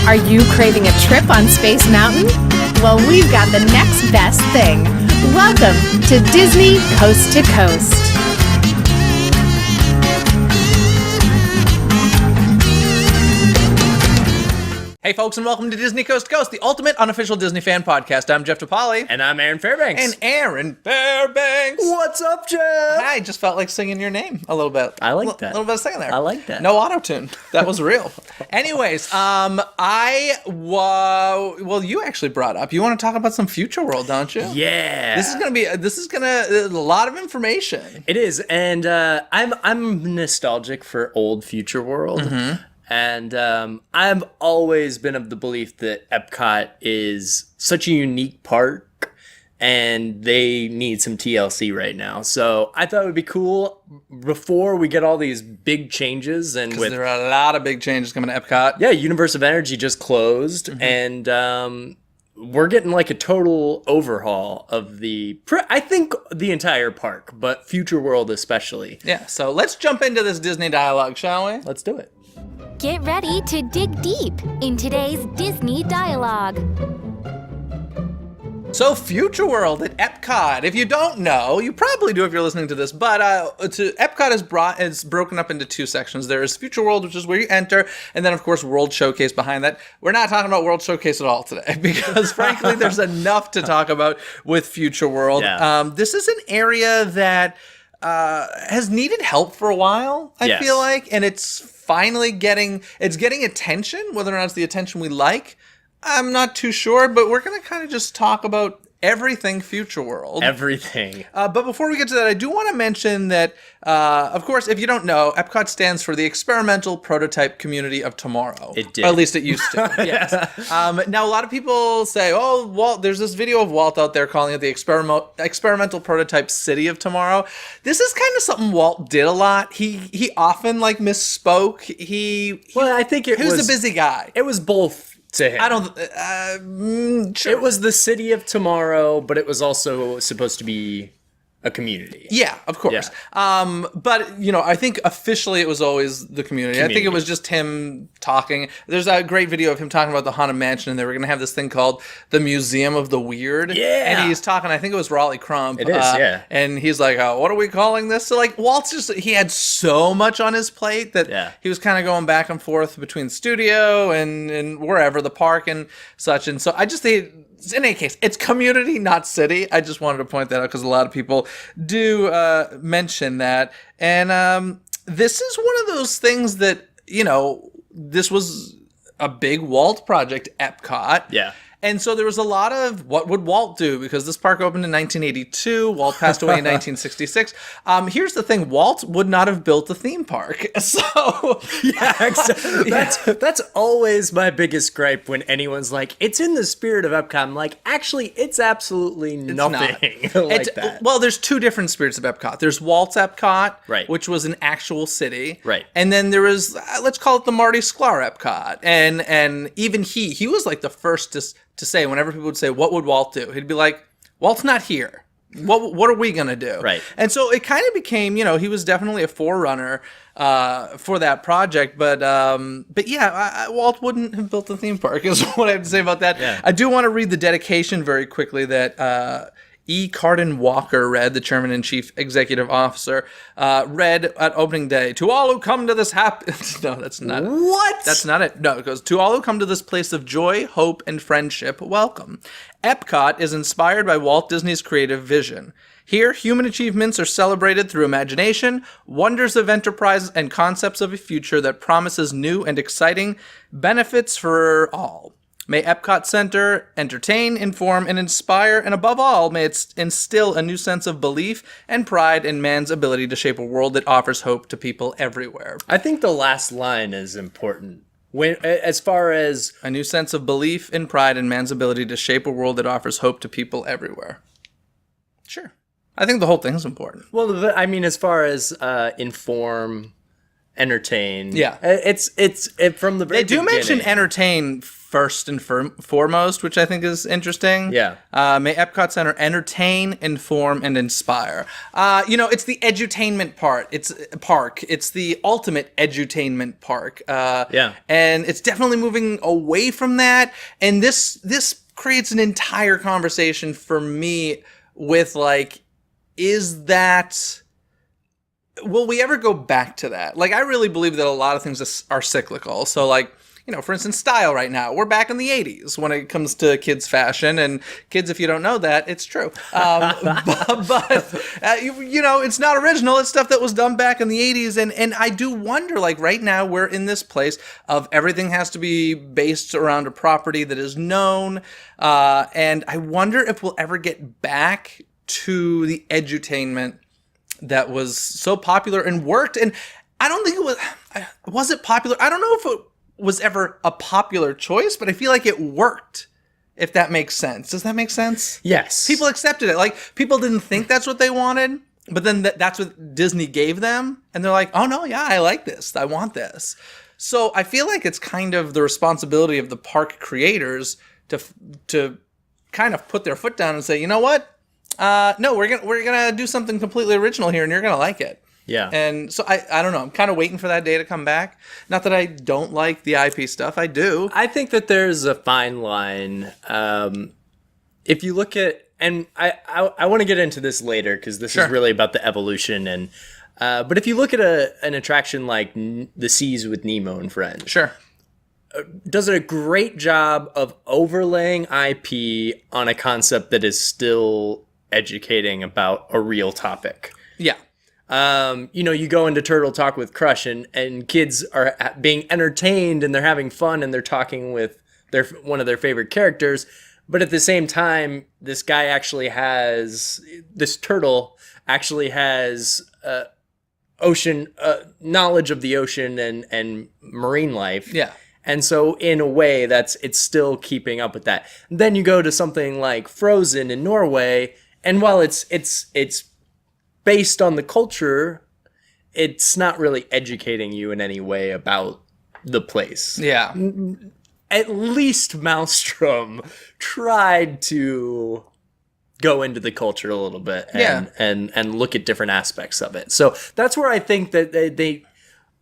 Are you craving a trip on Space Mountain? Well, we've got the next best thing. Welcome to Disney Coast to Coast. Hey folks, and welcome to Disney Coast to Coast, the ultimate unofficial Disney fan podcast. I'm Jeff DePaoli. And I'm Aaron Fairbanks. And Aaron Fairbanks. What's up, Jeff? I just felt like singing your name a little bit. I like that. A little bit of singing there. I like that. No auto-tune. That was real. Anyways, well, you actually brought up, you want to talk about some Future World, don't you? Yeah. This is gonna a lot of information. It is, and I'm nostalgic for old Future World. Mm-hmm. And I've always been of the belief that Epcot is such a unique park and they need some TLC right now. So I thought it would be cool before we get all these big changes. And there are a lot of big changes coming to Epcot. Yeah, Universe of Energy just closed. Mm-hmm. And we're getting like a total overhaul of I think the entire park, but Future World especially. Yeah, so let's jump into this Disney dialogue, shall we? Let's do it. Get ready to dig deep in today's Disney dialogue. So Future World at Epcot. If you don't know, you probably do if you're listening to this, but Epcot is broken up into two sections. There is Future World, which is where you enter, and then of course World Showcase behind that. We're not talking about World Showcase at all today because frankly there's enough to talk about with Future World. Yeah. This is an area that has needed help for a while, I feel like, and it's finally getting attention. Whether or not it's the attention we like, I'm not too sure, but we're going to kind of just talk about everything Future World. Everything. But before we get to that, I do want to mention that, of course, if you don't know, Epcot stands for the Experimental Prototype Community of Tomorrow. It did. Or at least it used to, yes. Now, a lot of people say, oh, Walt, there's this video of Walt out there calling it the Experimental Prototype City of Tomorrow. This is kind of something Walt did a lot. He often, misspoke. I think he was a busy guy. It was both. To him. I don't. Sure. It was the city of tomorrow, but it was also supposed to be a community. Yeah, of course. Yeah. But I think officially it was always the community. I think it was just him talking. There's a great video of him talking about the Haunted Mansion, and they were going to have this thing called the Museum of the Weird. Yeah. And he's talking. I think it was Raleigh Crump. It is. Yeah. And he's like, "What are we calling this?" So Walt's he had so much on his plate that he was kind of going back and forth between studio and wherever, the park and such. And so I just think, in any case, it's community, not city. I just wanted to point that out because a lot of people do mention that. And this is one of those things that, this was a big Walt project, Epcot. Yeah. And so there was a lot of what would Walt do, because this park opened in 1982. Walt passed away in 1966. Here's the thing. Walt would not have built the theme park. So that's always my biggest gripe when anyone's like, it's in the spirit of Epcot. I'm like, actually, it's absolutely nothing like that. Well, there's two different spirits of Epcot. There's Walt's Epcot, right, which was an actual city. Right. And then there was, let's call it the Marty Sklar Epcot. And even he was like the first to say, whenever people would say, what would Walt do? He'd be like, Walt's not here. What are we going to do? Right. And so it kind of became, he was definitely a forerunner for that project. But yeah, Walt wouldn't have built the theme park is what I have to say about that. Yeah. I do want to read the dedication very quickly that E. Carden Walker read, the Chairman and Chief Executive Officer, read at opening day. To all who come to this No, that's not it. What? That's not it. No, it goes, to all who come to this place of joy, hope, and friendship, welcome. Epcot is inspired by Walt Disney's creative vision. Here, human achievements are celebrated through imagination, wonders of enterprise, and concepts of a future that promises new and exciting benefits for all. May Epcot Center entertain, inform, and inspire, and above all, may it instill a new sense of belief and pride in man's ability to shape a world that offers hope to people everywhere. I think the last line is important. As far as a new sense of belief and pride in man's ability to shape a world that offers hope to people everywhere. Sure. I think the whole thing's important. Well, I mean, as far as enform, entertain. Yeah. It's from the very They do beginning. mention entertain first and foremost, which I think is interesting. Yeah. May Epcot Center entertain, inform, and inspire. It's the edutainment part. It's a park. It's the ultimate edutainment park. And it's definitely moving away from that. And this creates an entire conversation for me with, like, will we ever go back to that? Like, I really believe that a lot of things are cyclical. So, like, for instance, style right now. We're back in the 80s when it comes to kids' fashion. And kids, if you don't know that, it's true. It's not original. It's stuff that was done back in the 80s. And I do wonder, like, right now we're in this place of everything has to be based around a property that is known. And I wonder if we'll ever get back to the edutainment that was so popular and worked. And I don't think was it popular? I don't know if it was ever a popular choice, but I feel like it worked, if that makes sense. Does that make sense? Yes. People accepted it. Like, people didn't think that's what they wanted, but then that's what Disney gave them. And they're like, oh no, yeah, I like this. I want this. So I feel like it's kind of the responsibility of the park creators to kind of put their foot down and say, you know what? No, we're gonna do something completely original here, and you're gonna like it. Yeah. And so I don't know. I'm kind of waiting for that day to come back. Not that I don't like the IP stuff. I do. I think that there's a fine line. If you look at, and I want to get into this later because this is really about the evolution. And but if you look at an attraction like the Seas with Nemo and Friends, does a great job of overlaying IP on a concept that is still educating about a real topic. Yeah. You go into Turtle Talk with Crush and kids are being entertained and they're having fun and they're talking with one of their favorite characters. But at the same time, this turtle actually has ocean knowledge of the ocean and marine life. Yeah. And so in a way it's still keeping up with that. Then you go to something like Frozen in Norway, and while it's based on the culture, it's not really educating you in any way about the place. Yeah. At least Maelstrom tried to go into the culture a little bit and look at different aspects of it. So that's where I think that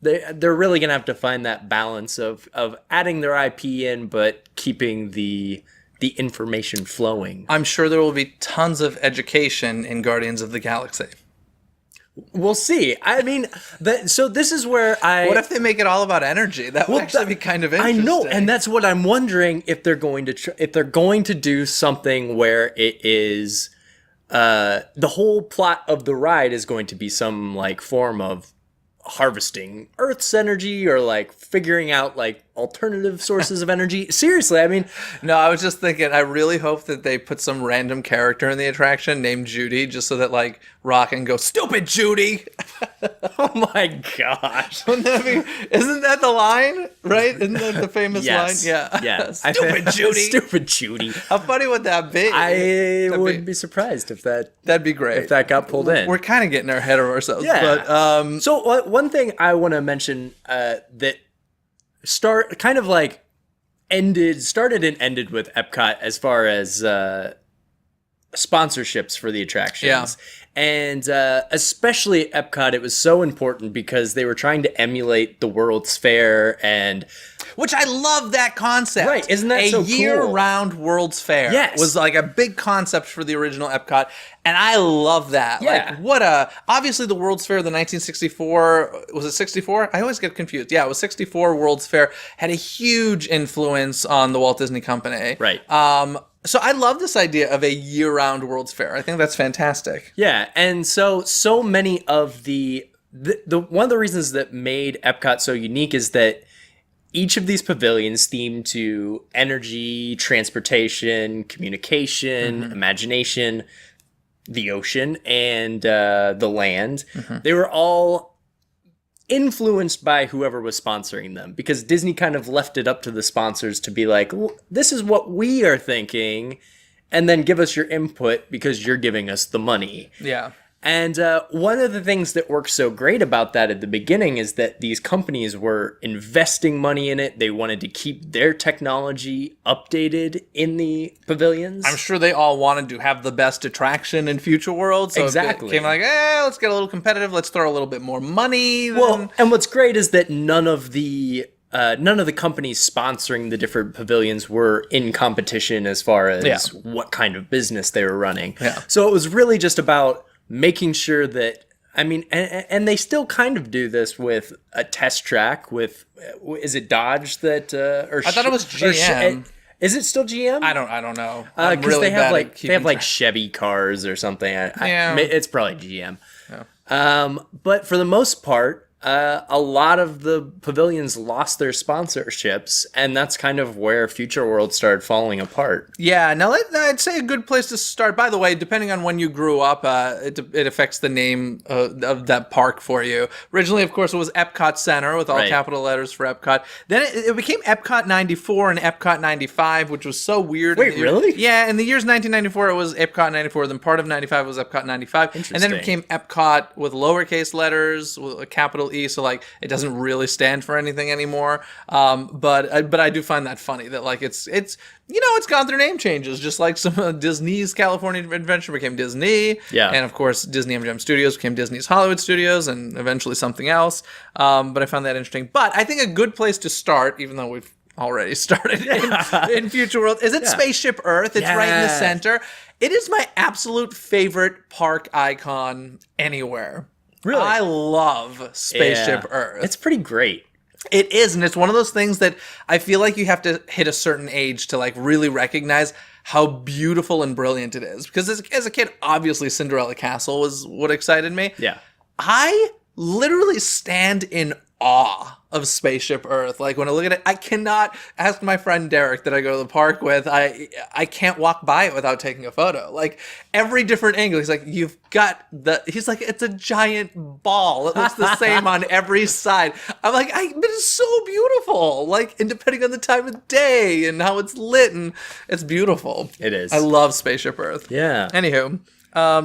they're really going to have to find that balance of adding their IP in, but keeping the information flowing. I'm sure there will be tons of education in Guardians of the Galaxy. We'll see. I mean, so this is where What if they make it all about energy? That would actually be kind of interesting. I know, and that's what I'm wondering if they're going to do something where it is the whole plot of the ride is going to be some like form of harvesting Earth's energy or like figuring out like alternative sources of energy. Seriously, I mean, no, I was just thinking, I really hope that they put some random character in the attraction named Judy, just so that like Rock can go, stupid Judy. Oh my gosh. Isn't that the line? Right? Isn't that the famous line? Yeah. Yeah. Stupid Judy. Stupid Judy. How funny would that be? I wouldn't be surprised if that'd be great. If that got pulled in. We're kind of getting ahead of ourselves. Yeah. But, so one thing I want to mention that started and ended with Epcot as far as sponsorships for the attractions. Yeah. And especially at Epcot, it was so important because they were trying to emulate the World's Fair, and which I love that concept. Right, isn't that so cool? A year-round World's Fair. Yes. Was like a big concept for the original Epcot, and I love that. Yeah. Like, obviously the World's Fair, the 1964, was it 64? I always get confused. Yeah, it was 64 World's Fair, had a huge influence on the Walt Disney Company. Right. So I love this idea of a year-round World's Fair. I think that's fantastic. Yeah, and so many of the one of the reasons that made Epcot so unique is that each of these pavilions themed to energy, transportation, communication, imagination, the ocean, and the land. They were all influenced by whoever was sponsoring them, because Disney kind of left it up to the sponsors to be like, well, this is what we are thinking, and then give us your input because you're giving us the money. Yeah. And one of the things that works so great about that at the beginning is that these companies were investing money in it. They wanted to keep their technology updated in the pavilions. I'm sure they all wanted to have the best attraction in Future World. So Exactly. it came like, let's get a little competitive. Let's throw a little bit more money. Well, and what's great is that none of the companies sponsoring the different pavilions were in competition as far as what kind of business they were running. Yeah. So it was really just about making sure that, I mean, and they still kind of do this with a test track with, is it Dodge that, or I thought it was GM. Is it still GM? I don't know. Because really they have bad at like track. Chevy cars or something. Yeah. It's probably GM. But for the most part, a lot of the pavilions lost their sponsorships, and that's kind of where Future World started falling apart. Yeah, now I'd say a good place to start. By the way, depending on when you grew up, it affects the name of that park for you. Originally, of course, it was Epcot Center with all capital letters for Epcot. Then it became Epcot 94 and Epcot 95, which was so weird. Wait, really? Yeah, in the years 1994, it was Epcot 94. Then part of 95 was Epcot 95. And then it became Epcot with lowercase letters, with a capital E, so like it doesn't really stand for anything anymore. But I do find that funny that like it's gone through name changes, just like some of Disney's California Adventure became Disney, and of course Disney MGM Studios became Disney's Hollywood Studios, and eventually something else. But I found that interesting. But I think a good place to start, even though we've already started in Future World, is it Spaceship Earth. It's right in the center. It is my absolute favorite park icon anywhere. Really? I love Spaceship Earth. It's pretty great. It is, and it's one of those things that I feel like you have to hit a certain age to like really recognize how beautiful and brilliant it is. Because as a kid, obviously Cinderella Castle was what excited me. Yeah. I literally stand in awe of Spaceship Earth. Like when I look at it, I cannot ask my friend Derek that I go to the park with. I can't walk by it without taking a photo. Like every different angle, he's like, he's like, it's a giant ball. It looks the same on every side. I'm like, it is so beautiful. Like, and depending on the time of day and how it's lit, and it's beautiful. It is. I love Spaceship Earth. Yeah. Anywho,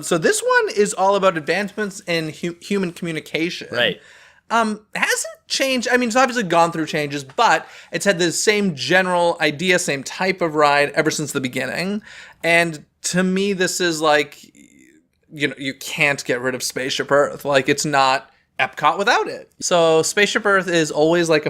so this one is all about advancements in human communication. Right. Hasn't changed. I mean, it's obviously gone through changes, but it's had the same general idea, same type of ride ever since the beginning. And to me, this is like, you can't get rid of Spaceship Earth. Like, it's not Epcot without it. So Spaceship Earth is always like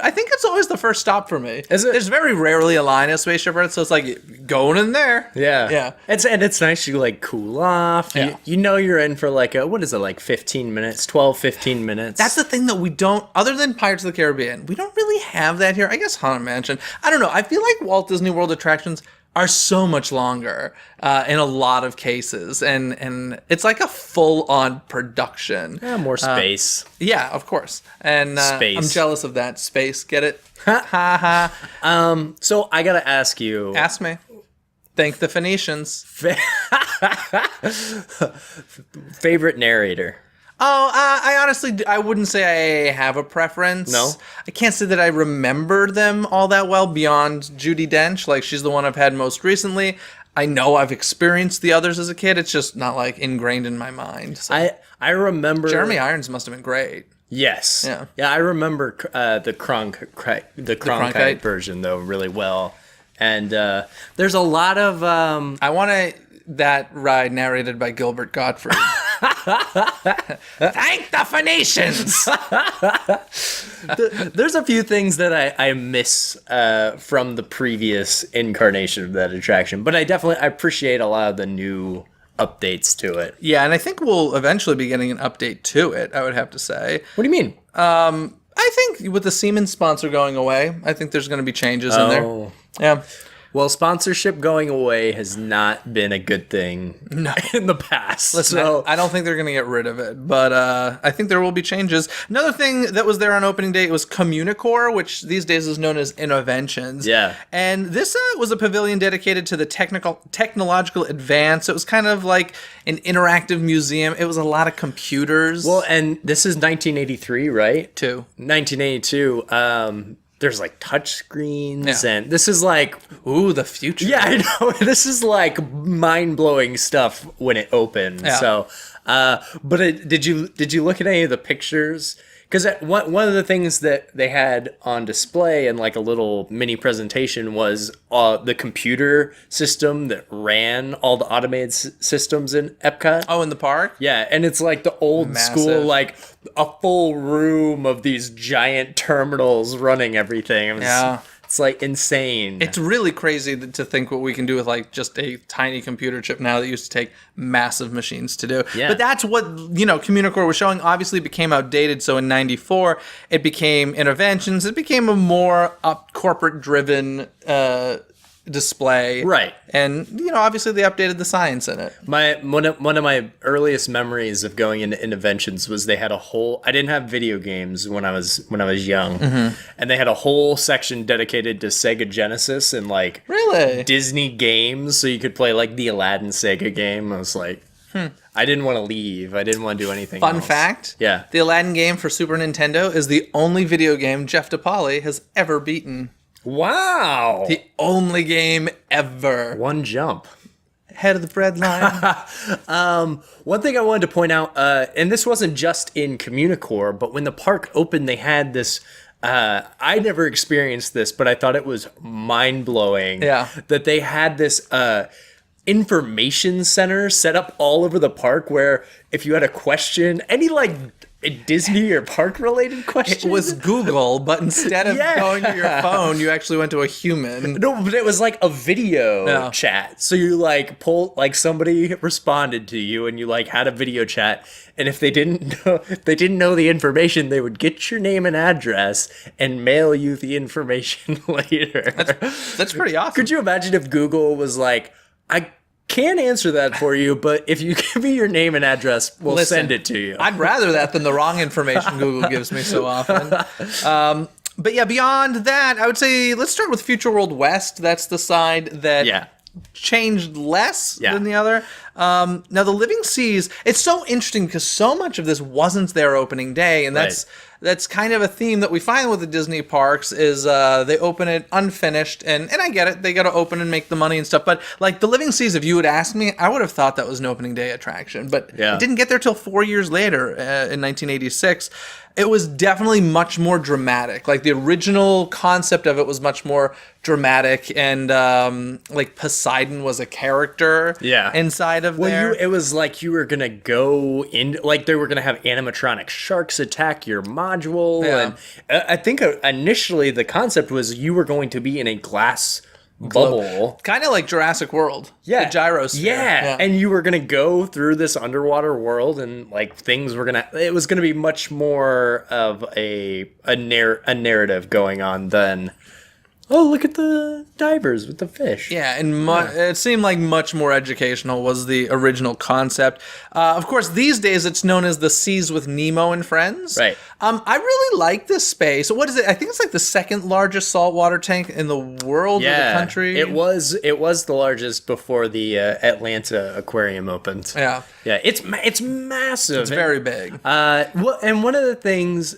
I think it's always the first stop for me. Is it? There's very rarely a line at Spaceship Earth, so it's like going in there. Yeah. Yeah. It's nice you like cool off. Yeah. You know you're in for like what is it, like 15 minutes, 12, 15 minutes. That's the thing that we don't, other than Pirates of the Caribbean, we don't really have that here. I guess Haunted Mansion. I don't know. I feel like Walt Disney World attractions are so much longer in a lot of cases, and it's like a full-on production. Yeah, more space. Yeah, of course. And Space. I'm jealous of that space. Get it? Ha ha. So I gotta ask you. Ask me. Thank the Phoenicians. Favorite narrator. Oh, I honestly, I wouldn't say I have a preference. No? I can't say that I remember them all that well beyond Judi Dench. Like, she's the one I've had most recently. I know I've experienced the others as a kid. It's just not, like, ingrained in my mind. So. I remember... Jeremy Irons must have been great. Yes. Yeah. Yeah, I remember the Cronkite version, though, really well. And there's a lot of... I want that ride narrated by Gilbert Gottfried. Thank the Phoenicians! There's a few things that I miss from the previous incarnation of that attraction, but I appreciate a lot of the new updates to it. Yeah, and I think we'll eventually be getting an update to it, I would have to say. What do you mean? I think with the Siemens sponsor going away, I think there's going to be changes in there. Yeah. Well, sponsorship going away has not been a good thing in the past. Listen, so I don't think they're going to get rid of it, but I think there will be changes. Another thing that was there on opening day was Communicore, which these days is known as Innoventions. Yeah. And this was a pavilion dedicated to the technological advance. It was kind of like an interactive museum. It was a lot of computers. Well, and this is 1983, right? 1982. There's like touch screens, and this is like, ooh, the future. Yeah, I know. This is like mind-blowing stuff when it opens. Yeah. So But did you look at any of the pictures? Because one of the things that they had on display and like a little mini presentation was the computer system that ran all the automated systems in Epcot. Oh, in the park? Yeah, and it's like the old school, like a full room of these giant terminals running everything. It's like insane. It's really crazy to think what we can do with like just a tiny computer chip now that used to take massive machines to do. Yeah. But that's what, Communicore was showing. Obviously, it became outdated. So in 94, it became Interventions. It became a more corporate-driven display. Right. And, obviously they updated the science in it. One of my earliest memories of going into Interventions was they had a whole. I didn't have video games when I was young, and they had a whole section dedicated to Sega Genesis and like Really? Disney games, so you could play like the Aladdin Sega game. I was like, I didn't want to leave. I didn't want to do anything. Fun else. fact: Yeah, the Aladdin game for Super Nintendo is the only video game Jeff DePaoli has ever beaten. Wow. The only game ever. One jump. Head of the bread line. One thing I wanted to point out, and this wasn't just in Communicore, but when the park opened, they had this. I never experienced this, but I thought it was mind-blowing. Yeah. That they had this information center set up all over the park where if you had a question, any like Disney or park related question. It was Google, but instead of going to your phone, you actually went to a human. No, but it was like a video chat. So you like somebody responded to you and you like had a video chat. And if they didn't know the information, they would get your name and address and mail you the information later. That's pretty awesome. Could you imagine if Google was like, I can't answer that for you, but if you give me your name and address, we'll send it to you. I'd rather that than the wrong information Google gives me so often. But yeah, beyond that, I would say let's start with Future World West. That's the side that changed less than the other. Now, the Living Seas, it's so interesting because so much of this wasn't their opening day, and that's kind of a theme that we find with the Disney parks is they open it unfinished, and I get it, they got to open and make the money and stuff, but like the Living Seas, if you had asked me, I would have thought that was an opening day attraction, but it didn't get there till 4 years later in 1986. It was definitely much more dramatic. Like the original concept of it was much more dramatic, and like Poseidon was a character inside of there. It was like you were gonna go in, like they were gonna have animatronic sharks attack your module, and I think initially the concept was you were going to be in a glass bubble, kind of like Jurassic World, the gyrosphere. And you were gonna go through this underwater world, and like it was gonna be much more of a narrative going on than, oh, look at the divers with the fish. Yeah, and it seemed like much more educational was the original concept. Of course, these days it's known as the Seas with Nemo and Friends. Right. I really like this space. What is it? I think it's like the second largest saltwater tank in the world or the country. It was the largest before the Atlanta aquarium opened. Yeah. Yeah, it's massive. It's very big. And one of the things.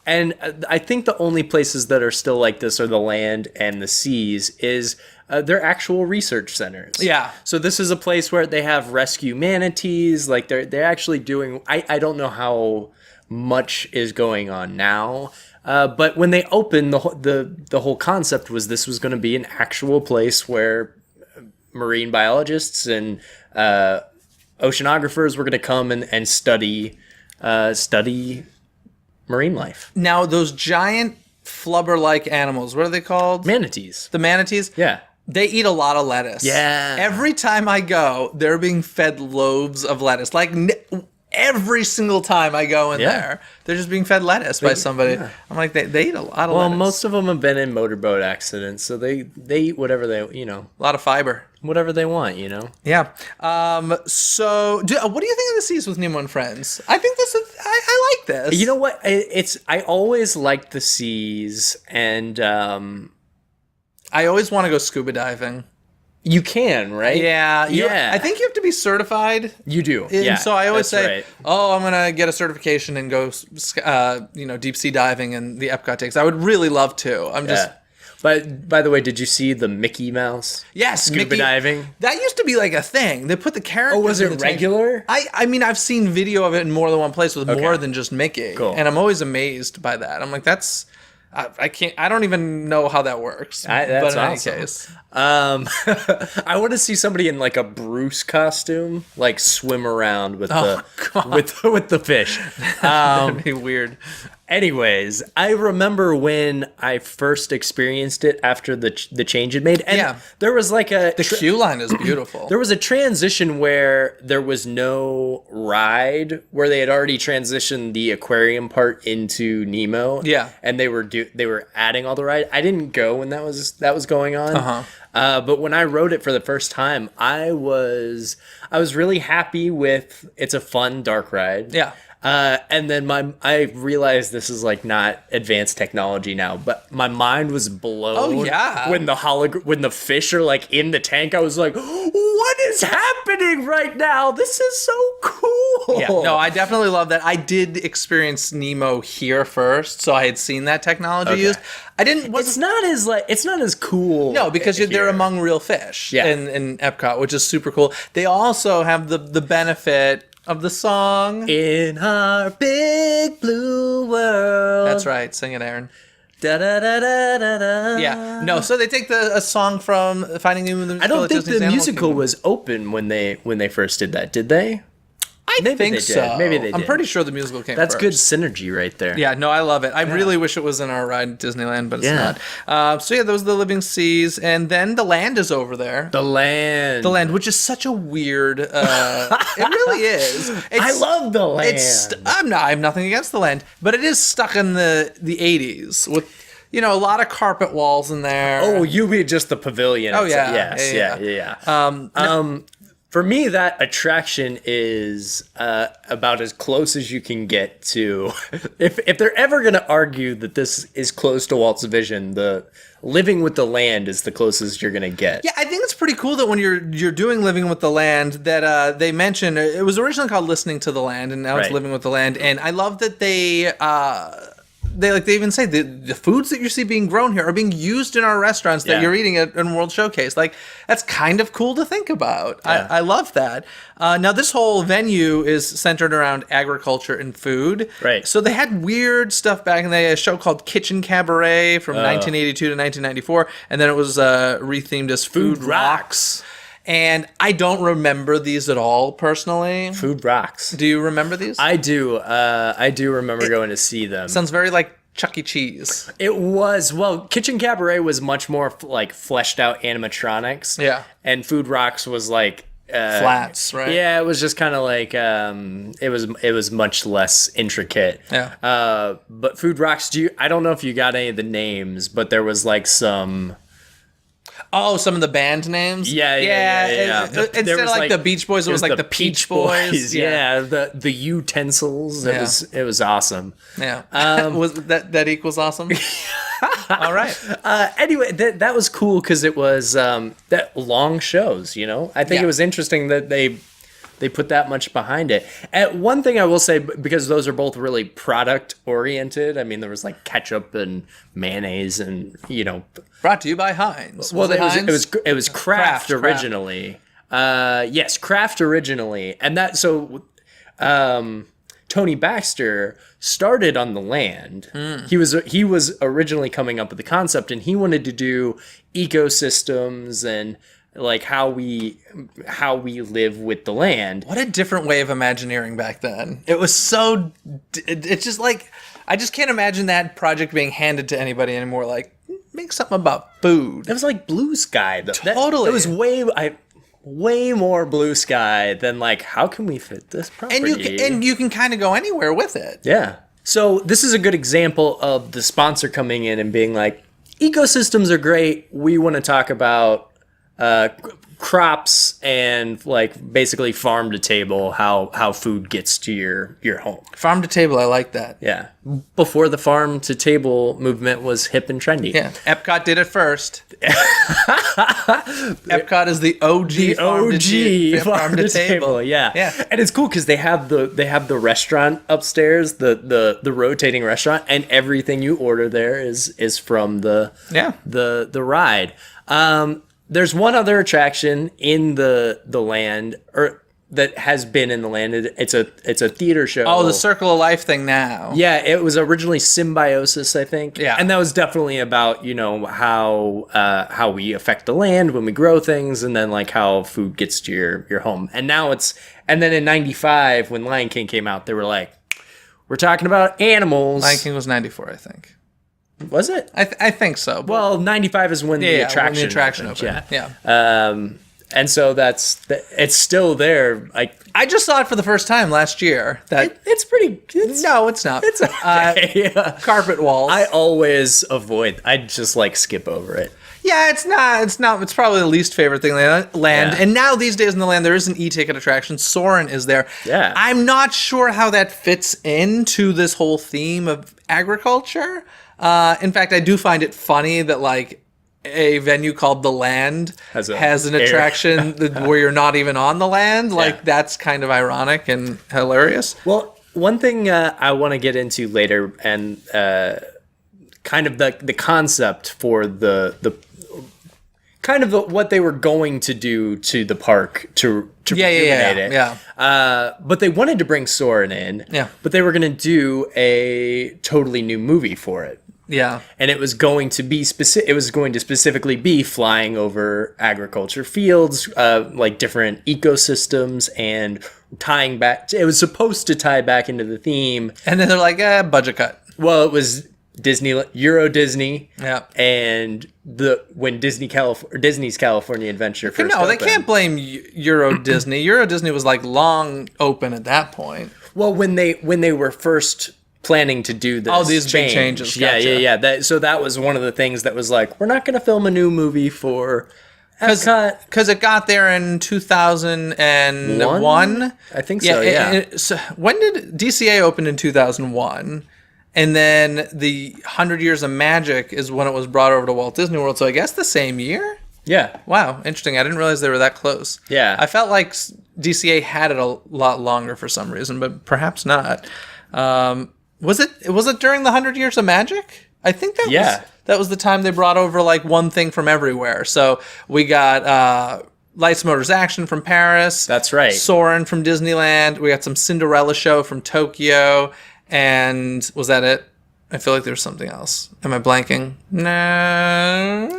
And I think the only places that are still like this are the land and the seas is they're actual research centers. Yeah. So this is a place where they have rescue manatees. Like they're actually doing. I don't know how much is going on now, but when they opened, the whole concept was this was going to be an actual place where marine biologists and oceanographers were going to come and study marine life. Now, those giant flubber-like animals, what are they called? Manatees. The manatees? Yeah. They eat a lot of lettuce. Yeah. Every time I go, they're being fed loaves of lettuce. Like every single time I go in there, they're just being fed lettuce by somebody. Yeah. I'm like, they eat a lot of lettuce. Well, most of them have been in motorboat accidents, so they eat whatever they, a lot of fiber. Whatever they want, Yeah. So, what do you think of the Seas with Nemo and Friends? I think this is, I like this. You know what? I always liked the seas, and I always want to go scuba diving. You can, right? Yeah. I think you have to be certified. You do. And so I always say, I'm going to get a certification and go, deep sea diving in the Epcot tanks. I would really love to. By the way, did you see the Mickey Mouse? Yes, scuba Mickey, diving. That used to be like a thing. They put the characters. Oh, was in it the tank. regular? I mean, I've seen video of it in more than one place with more than just Mickey, Cool. and I'm always amazed by that. I'm like, that's. I can't. I don't even know how that works. That's but in awesome. any case, I want to see somebody in like a Bruce costume, like swim around with with the fish. that'd be weird. Anyways, I remember when I first experienced it after the change it made, and there was like The queue line is beautiful. there was a transition where there was no ride, where they had already transitioned the aquarium part into Nemo. Yeah. And they were adding all the ride. I didn't go when that was going on. But when I rode it for the first time, I was really happy with. It's a fun dark ride. Yeah. And then I realized this is like not advanced technology now, but my mind was blown. Oh, yeah. When when the fish are like in the tank, I was like, what is happening right now? This is so cool. Yeah, no, I definitely love that. I did experience Nemo here first, so I had seen that technology used. I didn't. It's not as cool. No, because here. they're among real fish in Epcot, which is super cool. They also have the benefit of the song. In our big blue world. That's right. Sing it, Aaron. Da, da, da, da, da, da. Yeah. No, so they take a song from Finding Nemo. I don't think the musical was open when they first did that, did they? I think so. Maybe they did. I'm pretty sure the musical came That's first. good synergy right there. Yeah, no, I love it. I really wish it was in our ride at Disneyland, but it's not. So yeah, those are the Living Seas, and then the land is over there. The land, which is such a weird. It really is. I love the land. I have nothing against the land, but it is stuck in the 80s with. A lot of carpet walls in there. Oh, you mean just the pavilion? Oh yeah, yeah. For me, that attraction is about as close as you can get to. If they're ever going to argue that this is close to Walt's vision, the Living with the Land is the closest you're going to get. Yeah, I think it's pretty cool that when you're doing Living with the Land, that they mention it was originally called Listening to the Land, and now it's Living with the Land. And I love that they even say the foods that you see being grown here are being used in our restaurants that you're eating at in World Showcase. Like, that's kind of cool to think about. Yeah. I love that. Now, this whole venue is centered around agriculture and food. Right. So they had weird stuff back in the day, a show called Kitchen Cabaret from 1982 to 1994, and then it was rethemed as Food Rocks. And I don't remember these at all, personally. Food Rocks. Do you remember these? I do. I do remember going to see them. Sounds very like Chuck E. Cheese. It was. Well, Kitchen Cabaret was much more like fleshed out animatronics. Yeah. And Food Rocks was like... flats, right? Yeah, it was just kind of like... it was much less intricate. Yeah. But Food Rocks, I don't know if you got any of the names, but there was like some... Oh, some of the band names? Yeah. Instead of like the Beach Boys, it was like the Peach Boys. Yeah, the utensils. It was awesome. Yeah. Was that equals awesome? All right. Anyway, that was cool because it was that long shows, I think it was interesting that they put that much behind it. And one thing I will say, because those are both really product oriented. I mean, there was like ketchup and mayonnaise and brought to you by Heinz. Well, it was Kraft originally. Yes, Kraft originally, and that Tony Baxter started on the land. He was originally coming up with the concept, and he wanted to do ecosystems and like how we live with the land. What a different way of Imagineering back then. It was so... It's just like... I just can't imagine that project being handed to anybody anymore. Like, make something about food. It was like Blue Sky. Though. Totally. It was way more Blue Sky than like, how can we fit this property? And you can kind of go anywhere with it. Yeah. So this is a good example of the sponsor coming in and being like, ecosystems are great. We want to talk about crops and like basically farm to table, how food gets to your home. Farm to table, I like that. Yeah. Before the farm to table movement was hip and trendy. Yeah. Epcot did it first. Epcot is the OG farm to table. Yeah. Yeah. And it's cool because they have the restaurant upstairs, the rotating restaurant, and everything you order there is from the ride. There's one other attraction in the land, or that has been in the land. It's a theater show. Oh, the Circle of Life thing now. Yeah, it was originally Symbiosis, I think. Yeah. And that was definitely about, how we affect the land when we grow things, and then like how food gets to your home. And now and then in 95 when Lion King came out, they were like, we're talking about animals. Lion King was 94, I think. Was it? I think so. Well, 95 is when the attraction opened. Yeah. And so it's still there. Like, I just saw it for the first time last year. It's pretty. No, it's not. It's okay. Carpet walls. I always avoid. I just like skip over it. Yeah, it's not. It's probably the least favorite thing in the land. Yeah. And now these days in the land, there is an e-ticket attraction. Sauron is there. Yeah. I'm not sure how that fits into this whole theme of agriculture. In fact, I do find it funny that like a venue called The Land has an attraction where you're not even on the land. Like that's kind of ironic and hilarious. Well, one thing I want to get into later, and kind of the concept for the kind of what they were going to do to the park to rejuvenate it. Yeah. But they wanted to bring Sauron in. Yeah. But they were going to do a totally new movie for it. Yeah. And it was going to be it was going to specifically be flying over agriculture fields, like different ecosystems, and tying back. It was supposed to tie back into the theme. And then they're like, budget cut. Well, it was Euro Disney. Yeah. And when Disney's California Adventure first No, they opened. can't blame Euro Disney. Euro Disney was like long open at that point. Well, when they were first planning to do this. Oh, these big changes. Gotcha. Yeah. So that was one of the things that was like, we're not going to film a new movie for Epcot. Because it got there in 2001. I think so, yeah. So when did DCA open in 2001? And then the 100 Years of Magic is when it was brought over to Walt Disney World. So I guess the same year? Yeah. Wow, interesting. I didn't realize they were that close. Yeah. I felt like DCA had it a lot longer for some reason, but perhaps not. Was it during the 100 Years of Magic? I think that was the time they brought over like one thing from everywhere. So we got Lights, Motors, Action from Paris. That's right. Sauron from Disneyland. We got some Cinderella show from Tokyo. And was that it? I feel like there was something else. Am I blanking? No.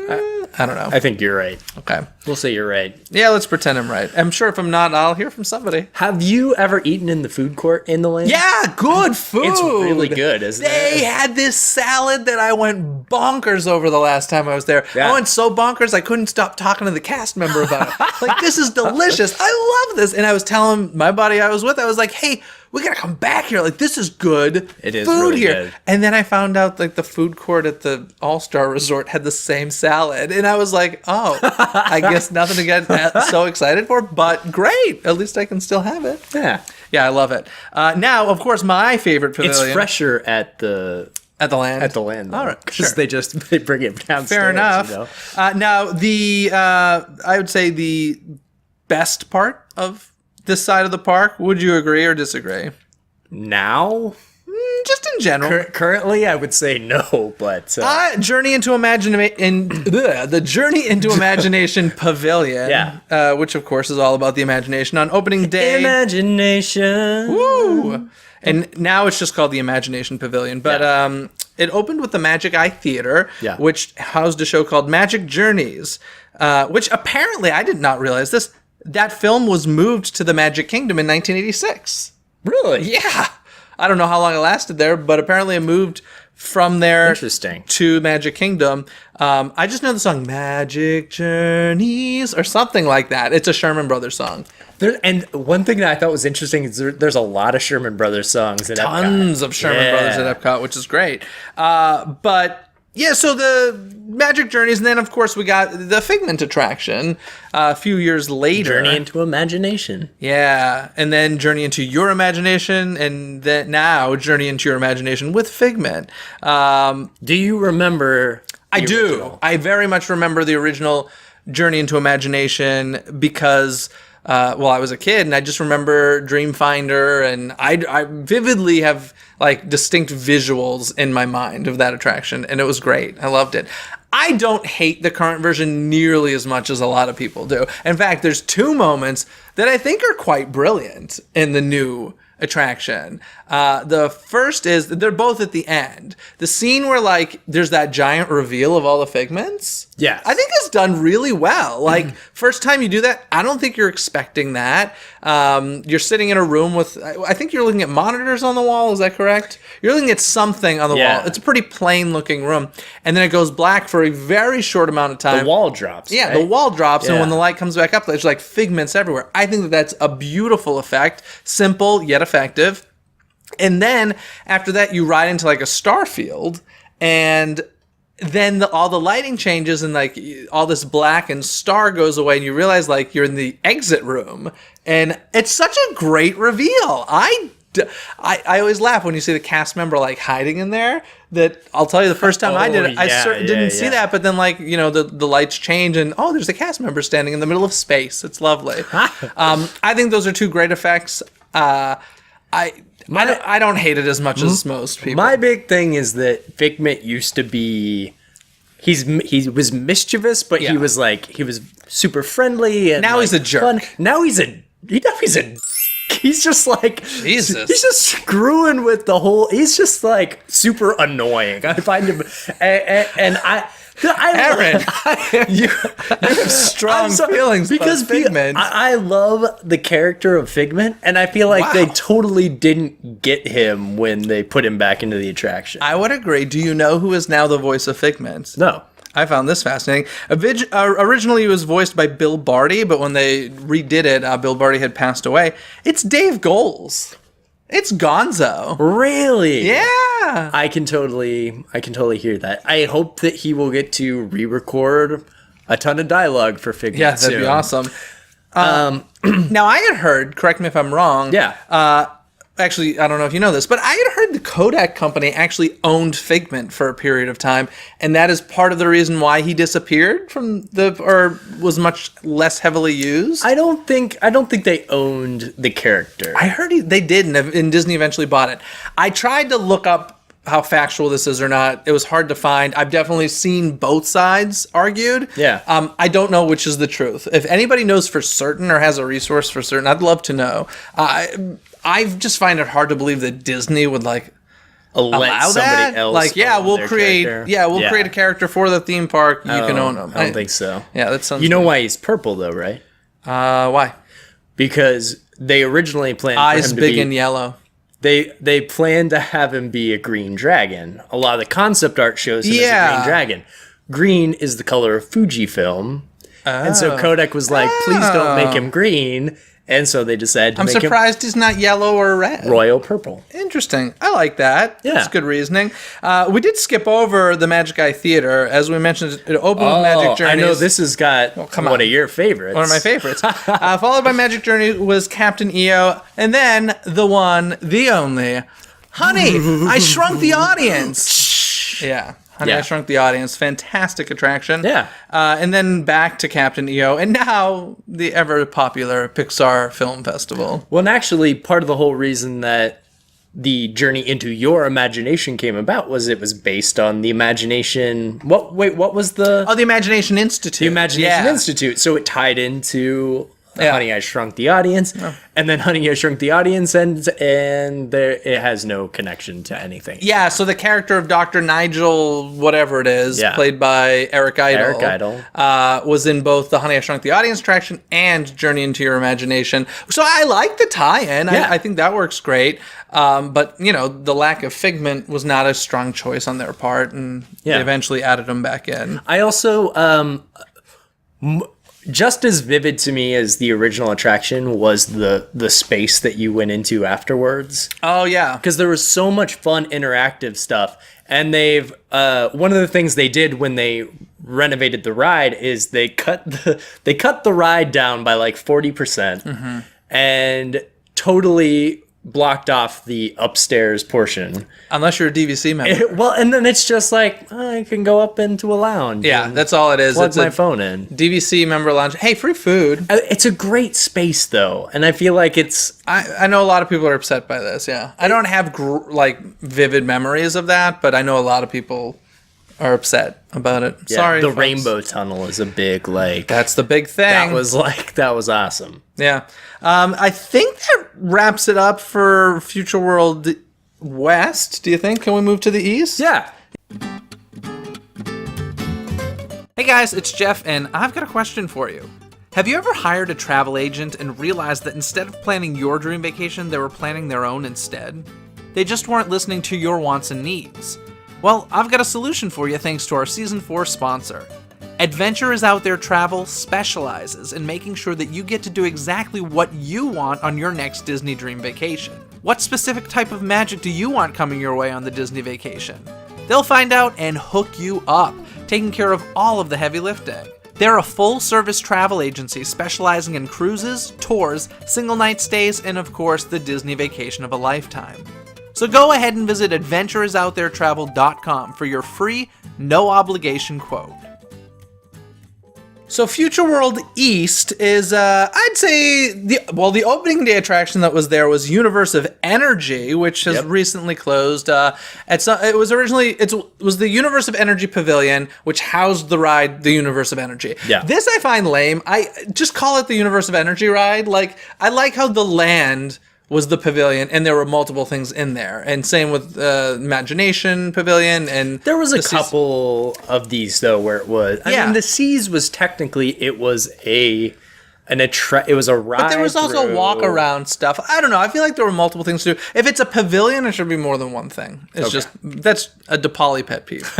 I don't know. I think you're right. Okay. We'll say you're right. Yeah, let's pretend I'm right. I'm sure if I'm not, I'll hear from somebody. Have you ever eaten in the food court in the land? Yeah, good food. It's really good, isn't it? They had this salad that I went bonkers over the last time I was there. Yeah. I went so bonkers I couldn't stop talking to the cast member about it. Like, this is delicious. I love this. And I was telling my buddy I was with, I was like, hey, we gotta come back here. Like, this is good. It is food really here. good. And then I found out like the food court at the All-Star Resort had the same salad, and I was like, oh, I guess nothing to get so excited for, but great. At least I can still have it. Yeah. Yeah, I love it. Now, of course, my favorite pavilion. It's fresher at the land. At the land, though. All right, because sure. they bring it downstairs. Fair enough. You know? Now, I would say the best part of this side of the park. Would you agree or disagree? Now, just in general. Currently, I would say no, but Journey into the Journey into Imagination Pavilion. Yeah. Which of course is all about the imagination on opening day. Imagination. Woo! And now it's just called the Imagination Pavilion. But it opened with the Magic Eye Theater, which housed a show called Magic Journeys, which apparently, I did not realize this, that film was moved to the Magic Kingdom in 1986. Really? Yeah. I don't know how long it lasted there, but apparently it moved from there to Magic Kingdom. I just know the song Magic Journeys or something like that. It's a Sherman Brothers song. And one thing that I thought was interesting is there's a lot of Sherman Brothers songs at Epcot. Tons of Sherman Brothers at Epcot, which is great. But Yeah, so the Magic Journeys, and then of course we got the Figment attraction a few years later. Journey into Imagination. Yeah, and then Journey into Your Imagination, and then now Journey into Your Imagination with Figment. Do you remember? I do. I very much remember the original Journey into Imagination because, I was a kid, and I just remember Dreamfinder, and I vividly have like distinct visuals in my mind of that attraction, and it was great. I loved it. I don't hate the current version nearly as much as a lot of people do. In fact, there's 2 moments that I think are quite brilliant in the new attraction. The first is they're both at the end. The scene where like there's that giant reveal of all the figments. Yes. I think it's done really well. Like first time you do that, I don't think you're expecting that. You're sitting in a room with, I think you're looking at monitors on the wall. Is that correct? You're looking at something on the wall. It's a pretty plain looking room. And then it goes black for a very short amount of time. The wall drops. Yeah, right? the wall drops, and when the light comes back up, there's like figments everywhere. I think that's a beautiful effect, simple yet effective. And then after that, you ride into like a star field, and then all the lighting changes, and like all this black and star goes away, and you realize like you're in the exit room, and it's such a great reveal. I always laugh when you see the cast member like hiding in there. That I'll tell you, the first time I did it, I didn't see that, but then like the lights change, and there's a cast member standing in the middle of space. It's lovely. I think those are 2 great effects. I don't hate it as much as most people. My big thing is that Figment used to be, he was mischievous, but he was super friendly, and now he's a jerk. Fun. Now he's a he's just like Jesus. He's just screwing with the whole. He's just like super annoying. I find him, and Aaron, you have strong feelings because about Figment. I love the character of Figment, and I feel like they totally didn't get him when they put him back into the attraction. I would agree. Do you know who is now the voice of Figment? No. I found this fascinating. Originally, it was voiced by Bill Barty, but when they redid it, Bill Barty had passed away. It's Dave Goelz. It's Gonzo. Really? Yeah. I can totally hear that. I hope that he will get to re-record a ton of dialogue for Figment. Yeah, that'd be awesome. Now, I had heard, correct me if I'm wrong. Yeah. Actually, I don't know if you know this, but I had heard the Kodak company actually owned Figment for a period of time, and that is part of the reason why he disappeared or was much less heavily used. I don't think they owned the character. I heard they did, and Disney eventually bought it. I tried to look up how factual this is or not. It was hard to find. I've definitely seen both sides argued. Yeah. I don't know which is the truth. If anybody knows for certain or has a resource for certain, I'd love to know. I just find it hard to believe that Disney would allow that. Else we'll create a character for the theme park. You can own them. I don't think so. Yeah, that sounds. You know why he's purple though, right? Why? Because they originally planned eyes for him to big be and yellow. They planned to have him be a green dragon. A lot of the concept art shows him as a green dragon. Green is the color of Fujifilm, and so Kodak was like, "Please don't make him green." And so they decided to I'm make surprised he's not yellow or red. Royal purple. Interesting. I like that. Yeah. That's good reasoning. We did skip over the Magic Eye Theater. As we mentioned, it opened with Magic Journeys. I know this has got one of your favorites. One of my favorites. Followed by Magic Journey was Captain EO. And then the one, the only, Honey, I Shrunk the Audience. Yeah. Honey, I Shrunk the Audience. Fantastic attraction. Yeah. And then back to Captain EO. And now the ever-popular Pixar Film Festival. Well, and actually, part of the whole reason that the Journey into Your Imagination came about was it was based on the Imagination... What was the... Oh, the Imagination Institute. The Imagination Institute. So it tied into... Honey, I Shrunk the Audience, and then Honey, I Shrunk the Audience, and there it has no connection to anything. Yeah, so the character of Dr. Nigel, whatever it is, played by Eric Idle, was in both the Honey, I Shrunk the Audience attraction and Journey into Your Imagination. So I like the tie-in. Yeah. I think that works great. But, the lack of Figment was not a strong choice on their part, and they eventually added him back in. I also... just as vivid to me as the original attraction was the space that you went into afterwards. Oh, yeah. Because there was so much fun interactive stuff. And they've one of the things they did when they renovated the ride is they cut the ride down by like 40% and totally blocked off the upstairs portion. Unless you're a DVC member. And then it's just like, I can go up into a lounge. Yeah, that's all it is. Plug It's my a phone in. DVC member lounge. Hey, free food. It's a great space, though. And I feel like it's... I know a lot of people are upset by this, yeah. I don't have, vivid memories of that, but I know a lot of people are upset about it. Yeah, Sorry, the folks. Rainbow Tunnel is a big, That's the big thing. That was awesome. Yeah. I think that wraps it up for Future World West. Do you think? Can we move to the East? Yeah. Hey guys, it's Jeff, and I've got a question for you. Have you ever hired a travel agent and realized that instead of planning your dream vacation, they were planning their own instead? They just weren't listening to your wants and needs. Well, I've got a solution for you thanks to our Season 4 sponsor. Adventure is Out There Travel specializes in making sure that you get to do exactly what you want on your next Disney dream vacation. What specific type of magic do you want coming your way on the Disney vacation? They'll find out and hook you up, taking care of all of the heavy lifting. They're a full-service travel agency specializing in cruises, tours, single-night stays, and of course, the Disney vacation of a lifetime. So go ahead and visit adventureisouttheretravel.com for your free, no-obligation quote. So Future World East is, I'd say, the opening day attraction that was there was Universe of Energy, which has recently closed. It was the Universe of Energy Pavilion, which housed the ride, the Universe of Energy. Yeah. This I find lame. I just call it the Universe of Energy ride. Like, I like how the land was the pavilion, and there were multiple things in there. And same with Imagination Pavilion. And there was a couple of these, though, where it was... I mean, the Seas was technically... It was a ride. But there was also walk-around stuff. I don't know. I feel like there were multiple things to do. If it's a pavilion, it should be more than one thing. That's a DePaoli pet peeve.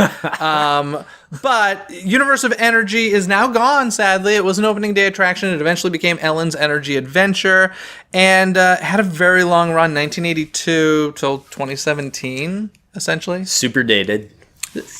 But Universe of Energy is now gone, sadly. It was an opening day attraction. It eventually became Ellen's Energy Adventure and had a very long run, 1982 till 2017, essentially. Super dated.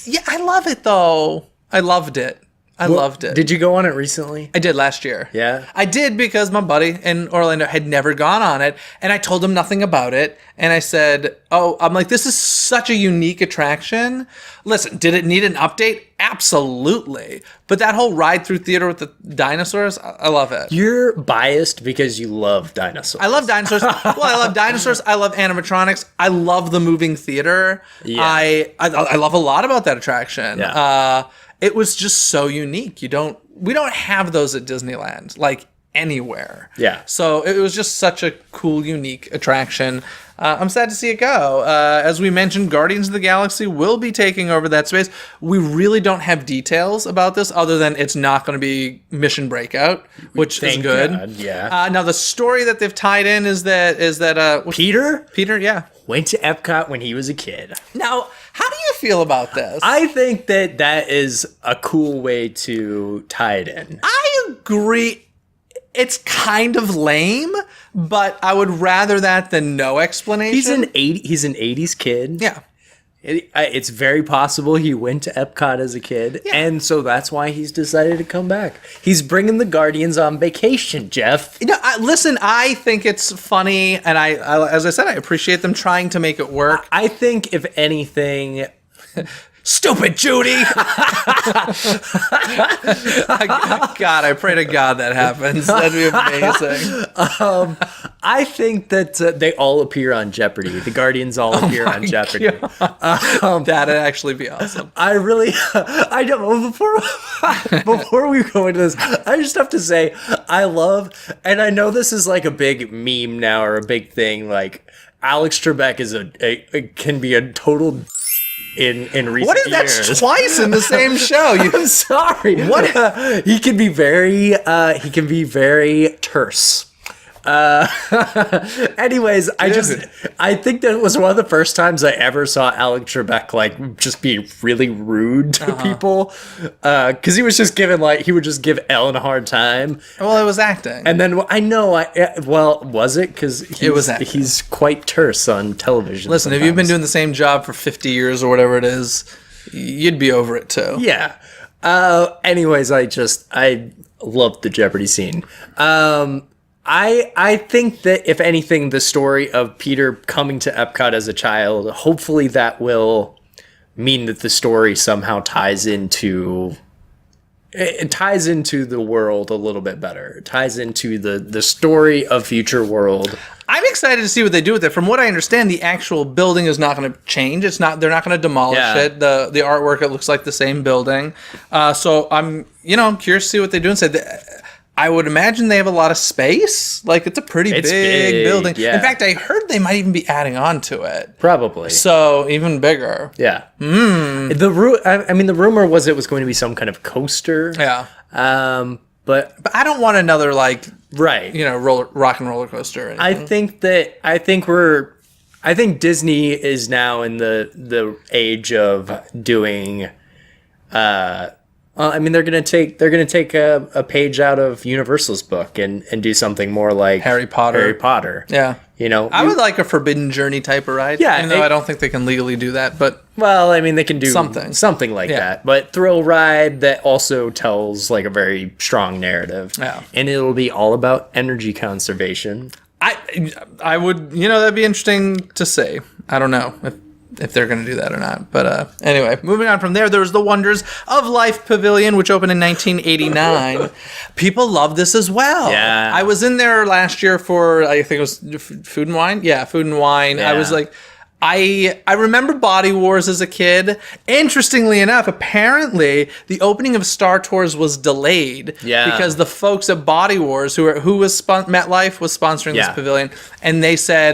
Yeah, I love it, though. I loved it. I loved it. Did you go on it recently? I did last year. Yeah? I did because my buddy in Orlando had never gone on it, and I told him nothing about it, and I said, I'm like, this is such a unique attraction. Listen, did it need an update? Absolutely. But that whole ride through theater with the dinosaurs, I love it. You're biased because you love dinosaurs. I love dinosaurs. I love dinosaurs. I love animatronics. I love the moving theater. Yeah. I love a lot about that attraction. Yeah. It was just so unique. We don't have those at Disneyland, like anywhere. Yeah. So it was just such a cool, unique attraction. I'm sad to see it go. As we mentioned, Guardians of the Galaxy will be taking over that space. We really don't have details about this other than it's not going to be Mission Breakout, which is good. God, yeah. Now the story that they've tied in is that Peter, yeah, went to Epcot when he was a kid. Now, how do you feel about this? I think that is a cool way to tie it in. I agree. It's kind of lame, but I would rather that than no explanation. He's an 80s kid. Yeah. It's very possible he went to Epcot as a kid, and so that's why he's decided to come back. He's bringing the Guardians on vacation, Jeff. Listen, I think it's funny, and I as I said, I appreciate them trying to make it work. I think, if anything... Stupid Judy! God, I pray to God that happens. That'd be amazing. I think that they all appear on Jeopardy. The Guardians all appear on Jeopardy. That'd actually be awesome. I don't. Before we go into this, I just have to say, I love, and I know this is like a big meme now or a big thing. Like Alex Trebek is can be a total. In recent years. What is that twice in the same show? I'm sorry. What? He can be very terse. Anyways, I think that was one of the first times I ever saw Alec Trebek like just be really rude to people, because he was just he would just give Ellen a hard time. Well, it was acting. And then was it? Because he's quite terse on television. Listen, sometimes. if you've been doing the same job for 50 years or whatever it is, you'd be over it too. Yeah. Anyways, I loved the Jeopardy scene. I think that if anything, the story of Peter coming to Epcot as a child, hopefully that will mean that the story somehow ties into the world a little bit better. It ties into the story of Future World. I'm excited to see what they do with it. From what I understand, the actual building is not going to change. They're not going to demolish it. The artwork, it looks like the same building. So I'm curious to see what they do inside. I would imagine they have a lot of space. Like, it's a pretty big building. Yeah. In fact, I heard they might even be adding on to it. Probably. So even bigger. Yeah. The rumor was it was going to be some kind of coaster. Yeah. But I don't want another rock and roller coaster. I think Disney is now in the age of doing. They're gonna take a page out of Universal's book and do something more like Harry Potter. Yeah. I would like a Forbidden Journey type of ride. Yeah. Even though I don't think they can legally do that, but they can do something like Yeah. that. But thrill ride that also tells like a very strong narrative. Yeah. And it'll be all about energy conservation. I would, that'd be interesting to see. I don't know if they're going to do that or not. But anyway, moving on from there was the Wonders of Life Pavilion, which opened in 1989. People love this as well. Yeah. I was in there last year for, I think it was Food and Wine. Yeah, Food and Wine. Yeah. I was like, I remember Body Wars as a kid. Interestingly enough, apparently the opening of Star Tours was delayed because the folks at Body Wars, MetLife was sponsoring this pavilion, and they said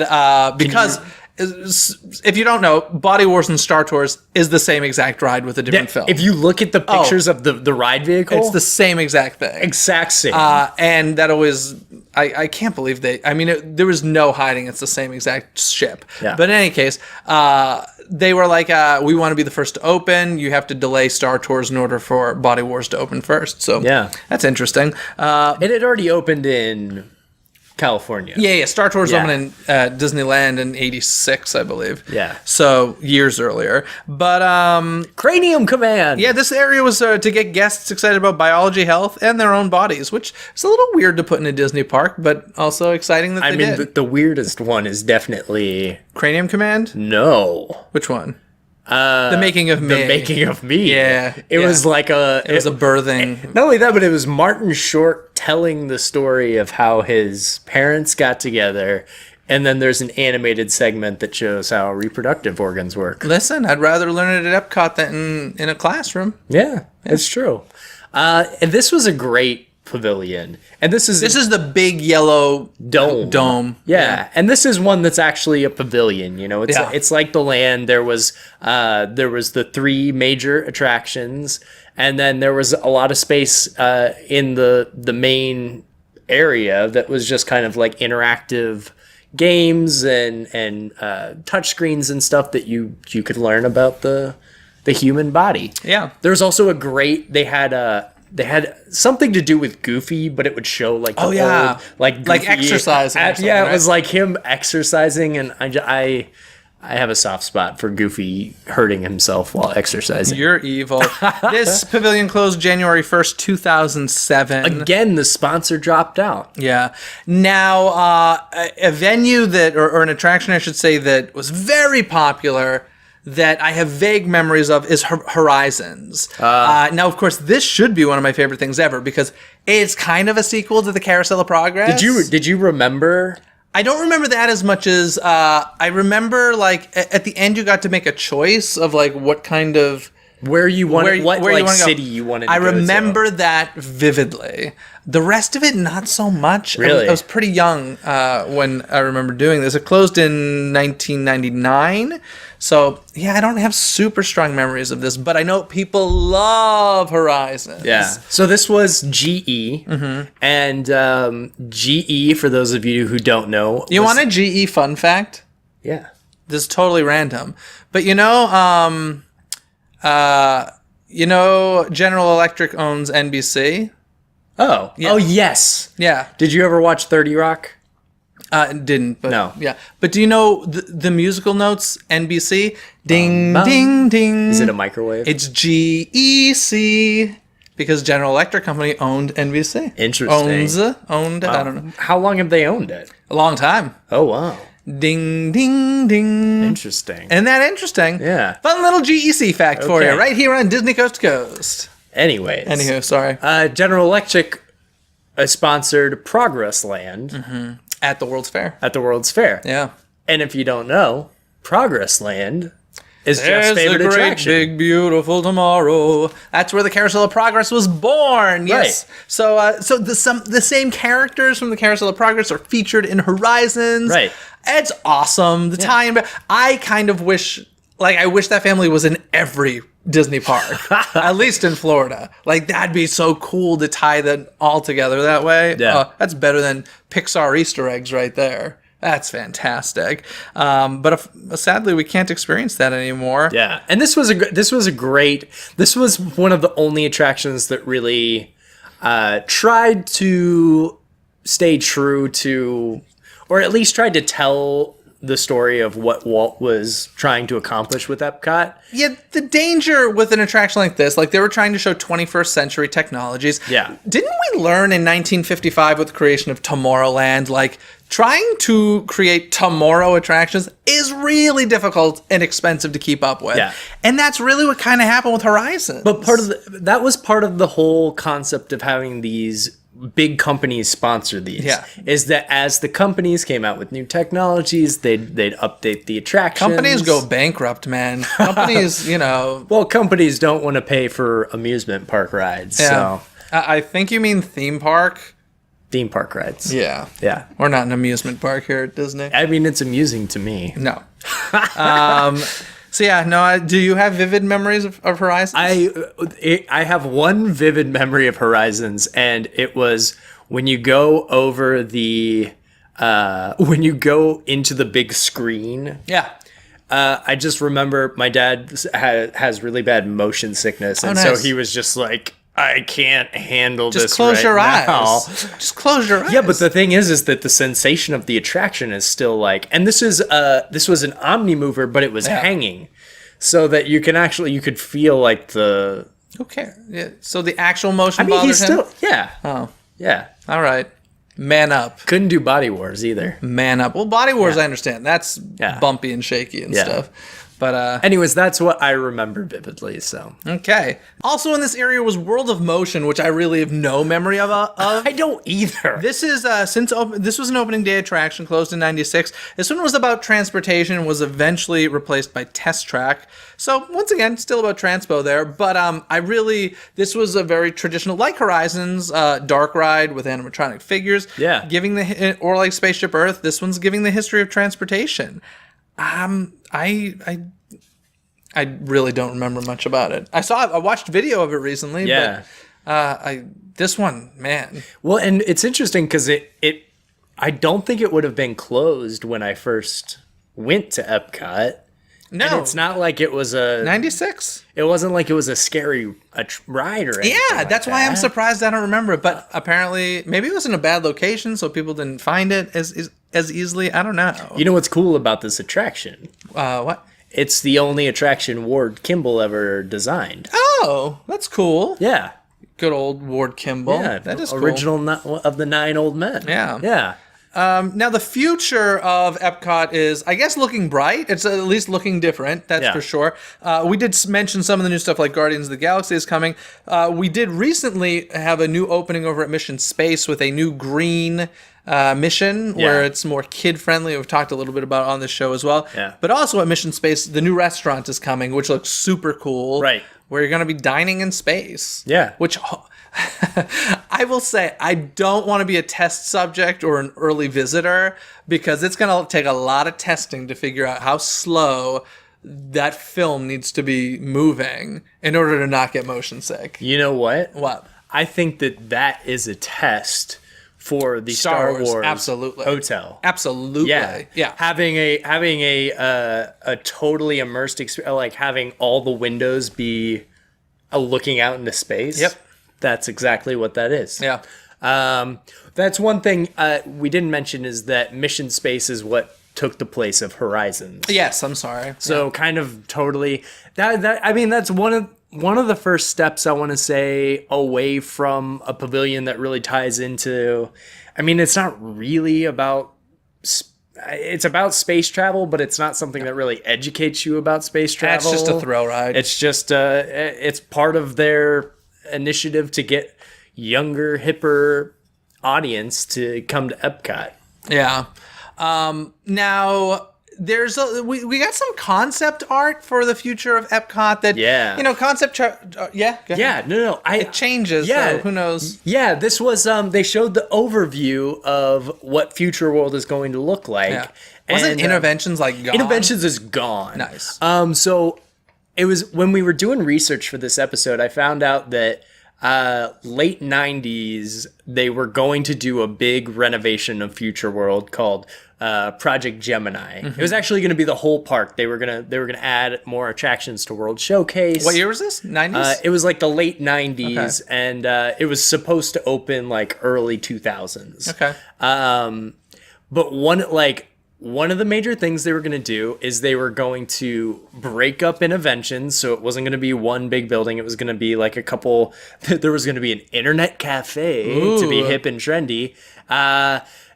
because. If you don't know, Body Wars and Star Tours is the same exact ride with a different film. If you look at the pictures of the ride vehicle, it's the same exact thing. Exact same. And that always, I can't believe there was no hiding. It's the same exact ship. Yeah. But in any case, they were like, we want to be the first to open. You have to delay Star Tours in order for Body Wars to open first. So that's interesting. It had already opened in California. Yeah. Star Tours opened in Disneyland in '86, I believe. Yeah. So years earlier. But Cranium Command. yeah, this area was to get guests excited about biology, health, and their own bodies, which is a little weird to put in a Disney park, but also exciting that they did. The weirdest one is definitely Cranium Command? No. Which one? The Making of Me. The Making of Me. Yeah. It was like it was a birthing. Not only that, but it was Martin Short telling the story of how his parents got together, and then there's an animated segment that shows how reproductive organs work. Listen, I'd rather learn it at Epcot than in a classroom. Yeah, it's true. And this was a great pavilion, and this is the big yellow dome. Yeah, and this is one that's actually a pavilion. It's like the land. There was the three major attractions, and then there was a lot of space in the main area that was just kind of like interactive games and touch screens and stuff that you could learn about the human body. Yeah, there's also they had something to do with Goofy, but it would show like old, like Goofy exercising. It was like him exercising, and I have a soft spot for Goofy hurting himself while exercising. You're evil. This pavilion closed January 1st, 2007. Again, the sponsor dropped out. Yeah. Now, a venue or an attraction, I should say, that was very popular that I have vague memories of is Horizons. Now, of course, this should be one of my favorite things ever because it's kind of a sequel to the Carousel of Progress. Did you remember? I don't remember that as much as I remember, like, at the end you got to make a choice of, like, what kind of Where you wanted, what where you like wanna go. city you wanted to I go to. remember that vividly. The rest of it, not so much. Really? I was pretty young when I remember doing this. It closed in 1999. So, yeah, I don't have super strong memories of this, but I know people love Horizons. Yeah. So this was GE, and GE, for those of you who don't know, You want a GE fun fact? Yeah. This is totally random. But General Electric owns NBC? Oh. Yeah. Oh yes. Yeah. Did you ever watch 30 Rock? Didn't, but No. yeah. But do you know the musical notes? NBC, ding, ding, ding. Is it a microwave? It's GEC because General Electric Company owned NBC. Interesting. Owned. I don't know. How long have they owned it? A long time. Oh wow. Ding, ding, ding. Interesting. Isn't that interesting? Yeah. Fun little GEC fact for you, Okay. right here on Disney Coast to Coast. Anyways. Anywho, sorry. General Electric sponsored Progress Land At the World's Fair. at the World's Fair. Yeah. And if you don't know, Progress Land is Jeff's There's favorite a great, attraction. big, beautiful tomorrow. That's where the Carousel of Progress was born. Yes. Right. So the same characters from the Carousel of Progress are featured in Horizons. Right. It's awesome. The time. I kind of wish, I wish that family was in every Disney park, at least in Florida. That'd be so cool to tie them all together that way. Yeah. That's better than Pixar Easter eggs right there. That's fantastic. But sadly, we can't experience that anymore. Yeah, and this was one of the only attractions that really tried to stay true to, or at least tried to tell the story of what Walt was trying to accomplish with Epcot. Yeah, the danger with an attraction like this, they were trying to show 21st century technologies. Yeah. Didn't we learn in 1955 with the creation of Tomorrowland, trying to create tomorrow attractions is really difficult and expensive to keep up with. Yeah. And that's really what kind of happened with Horizons. But that was part of the whole concept of having these big companies sponsor these. Yeah. Is that as the companies came out with new technologies, they'd update the attractions. Companies go bankrupt, man. Companies, Well, companies don't want to pay for amusement park rides. Yeah. So I think you mean theme park. theme park rides. Yeah. Yeah. We're not an amusement park here at Disney. I mean, it's amusing to me. No. So yeah, no. Do you have vivid memories of Horizons? I have one vivid memory of Horizons, and it was when you go over when you go into the big screen. Yeah. I just remember my dad has really bad motion sickness, and nice. so he was just like, I can't handle this Just close right your now. eyes. Just close your eyes. Yeah, but the thing is that the sensation of the attraction is still and this was an omni mover, but it was hanging, so that you could feel the. Who cares? Yeah. So the actual motion I mean, bothered he's him? still Oh, yeah. all right. Man up. Couldn't do Body Wars either. Man up. Well, Body Wars, I understand. That's Yeah. bumpy and shaky and Yeah. stuff. But Anyways, that's what I remember vividly. So okay. Also in this area was World of Motion, which I really have no memory of. I don't either. This is this was an opening day attraction, closed in '96. This one was about transportation and was eventually replaced by Test Track. So once again, still about transpo there. But this was a very traditional, like Horizons, dark ride with animatronic figures. Yeah. Or like Spaceship Earth. This one's giving the history of transportation. I really don't remember much about it. I watched video of it recently. Yeah. But this one, man. Well, and it's interesting because I don't think it would have been closed when I first went to Epcot. No, And it's not like it was a. 96. It wasn't like it was a scary ride or anything. Yeah, like that's why I'm that. surprised I don't remember it. But apparently, maybe it was in a bad location, so people didn't find it as easily. I don't know. You know what's cool about this attraction? What? It's the only attraction Ward Kimball ever designed. Oh, that's cool. Yeah. Good old Ward Kimball. Yeah, That is cool. original of the 9 old men. Yeah. Yeah. Now, the future of Epcot is, I guess, looking bright. It's at least looking different, that's Yeah. for sure. We did mention some of the new stuff like Guardians of the Galaxy is coming. We did recently have a new opening over at Mission Space with a new green mission where Yeah. it's more kid-friendly. We've talked a little bit about it on this show as well. Yeah. But also at Mission Space, the new restaurant is coming, which looks super cool. Right. where you're going to be dining in space. Yeah. Which I will say, I don't want to be a test subject or an early visitor because it's going to take a lot of testing to figure out how slow that film needs to be moving in order to not get motion sick. You know what? What? I think that is a test for the Star Wars absolutely. hotel. Absolutely. Yeah. Having a totally immersed experience, like having all the windows be looking out into space. Yep. That's exactly what that is. Yeah. That's one thing we didn't mention is that Mission Space is what took the place of Horizons. Yes, I'm sorry. So kind of totally that's one of the first steps I want to say away from a pavilion that really ties into. I mean, it's not really about. It's about space travel, but it's not something that really educates you about space travel. It's just a thrill ride. It's just it's part of their initiative to get younger, hipper audience to come to Epcot. Yeah. Now there's we got some concept art for the future of Epcot that concept go ahead. No, it changes. So who knows? Yeah, this was they showed the overview of what Future World is going to look like. Yeah. Wasn't Interventions gone? Interventions is gone. Nice. So it was when we were doing research for this episode, I found out that late 90s they were going to do a big renovation of Future World called Project Gemini. It was actually going to be the whole park. They were gonna add more attractions to World Showcase. What year was this? 90s? It was like the late 90s, and it was supposed to open like early 2000s. Okay. But one of the major things they were going to do is they were going to break up Interventions, so it wasn't going to be one big building. It was going to be like a couple. There was going to be an internet cafe to be hip and trendy.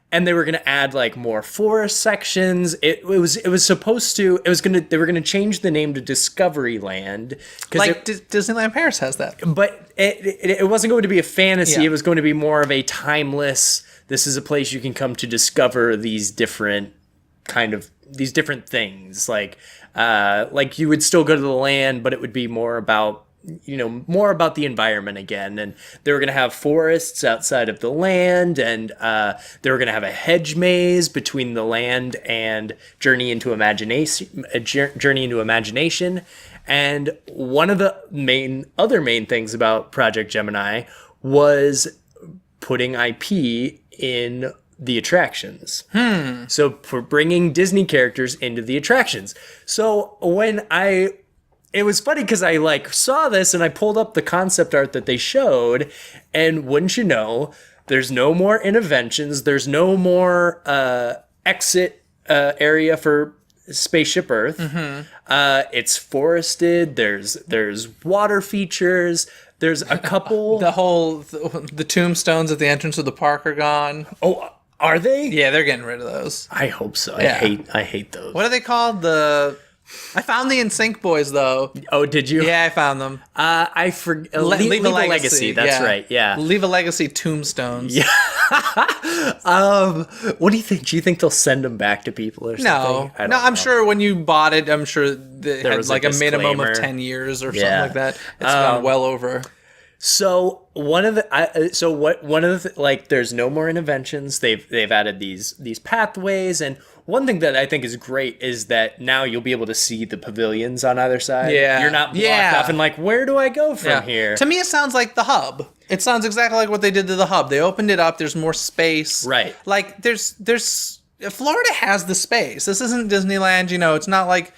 And they were going to add like more forest sections. They were going to change the name to Discoveryland. Disneyland Paris has that. But it wasn't going to be a fantasy. It was going to be more of a timeless, this is a place you can come to discover these different things. Like you would still go to the land, but it would be more about the environment again. And they were going to have forests outside of the land, and they were going to have a hedge maze between the land and Journey into Imagination. And one of the other main things about Project Gemini was putting IP in the attractions. So for bringing Disney characters into the attractions. So it was funny because I saw this and I pulled up the concept art that they showed, and wouldn't you know, there's no more Interventions. There's no more exit area for Spaceship Earth. It's forested. There's water features. There's a couple. The tombstones at the entrance of the park are gone. Oh, are they? Yeah, they're getting rid of those. I hope so. Yeah. I hate those. What are they called? I found the NSYNC boys though. Oh, did you? Yeah, I found them. I forget. Leave a legacy. That's right. Yeah. Leave a legacy tombstones. Yeah. What do you think? Do you think they'll send them back to people or something? No. I'm sure when you bought it, I'm sure it had was like a minimum of disclaimer. 10 years or something like that. It's gone well over. So there's no more Interventions. They've added these pathways, and one thing that I think is great is that now you'll be able to see the pavilions on either side. Yeah. You're not blocked off and where do I go from here? To me, it sounds like the hub. It sounds exactly like what they did to the hub. They opened it up. There's more space. Right. Like there's Florida has the space. This isn't Disneyland. It's not like.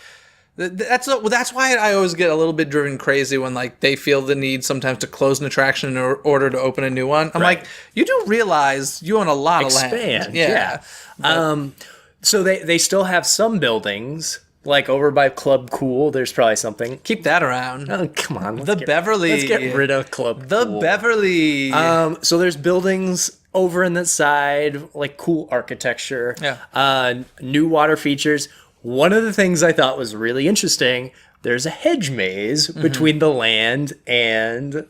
That's why I always get a little bit driven crazy when they feel the need sometimes to close an attraction in order to open a new one. I'm like, you do realize you own a lot of land. Yeah. So they still have some buildings over by Club Cool. There's probably something. Keep that around. Oh, come on. Beverly. Let's get rid of Club Cool. Beverly. So there's buildings over in that side, cool architecture. Yeah. New water features. One of the things I thought was really interesting, there's a hedge maze between the land and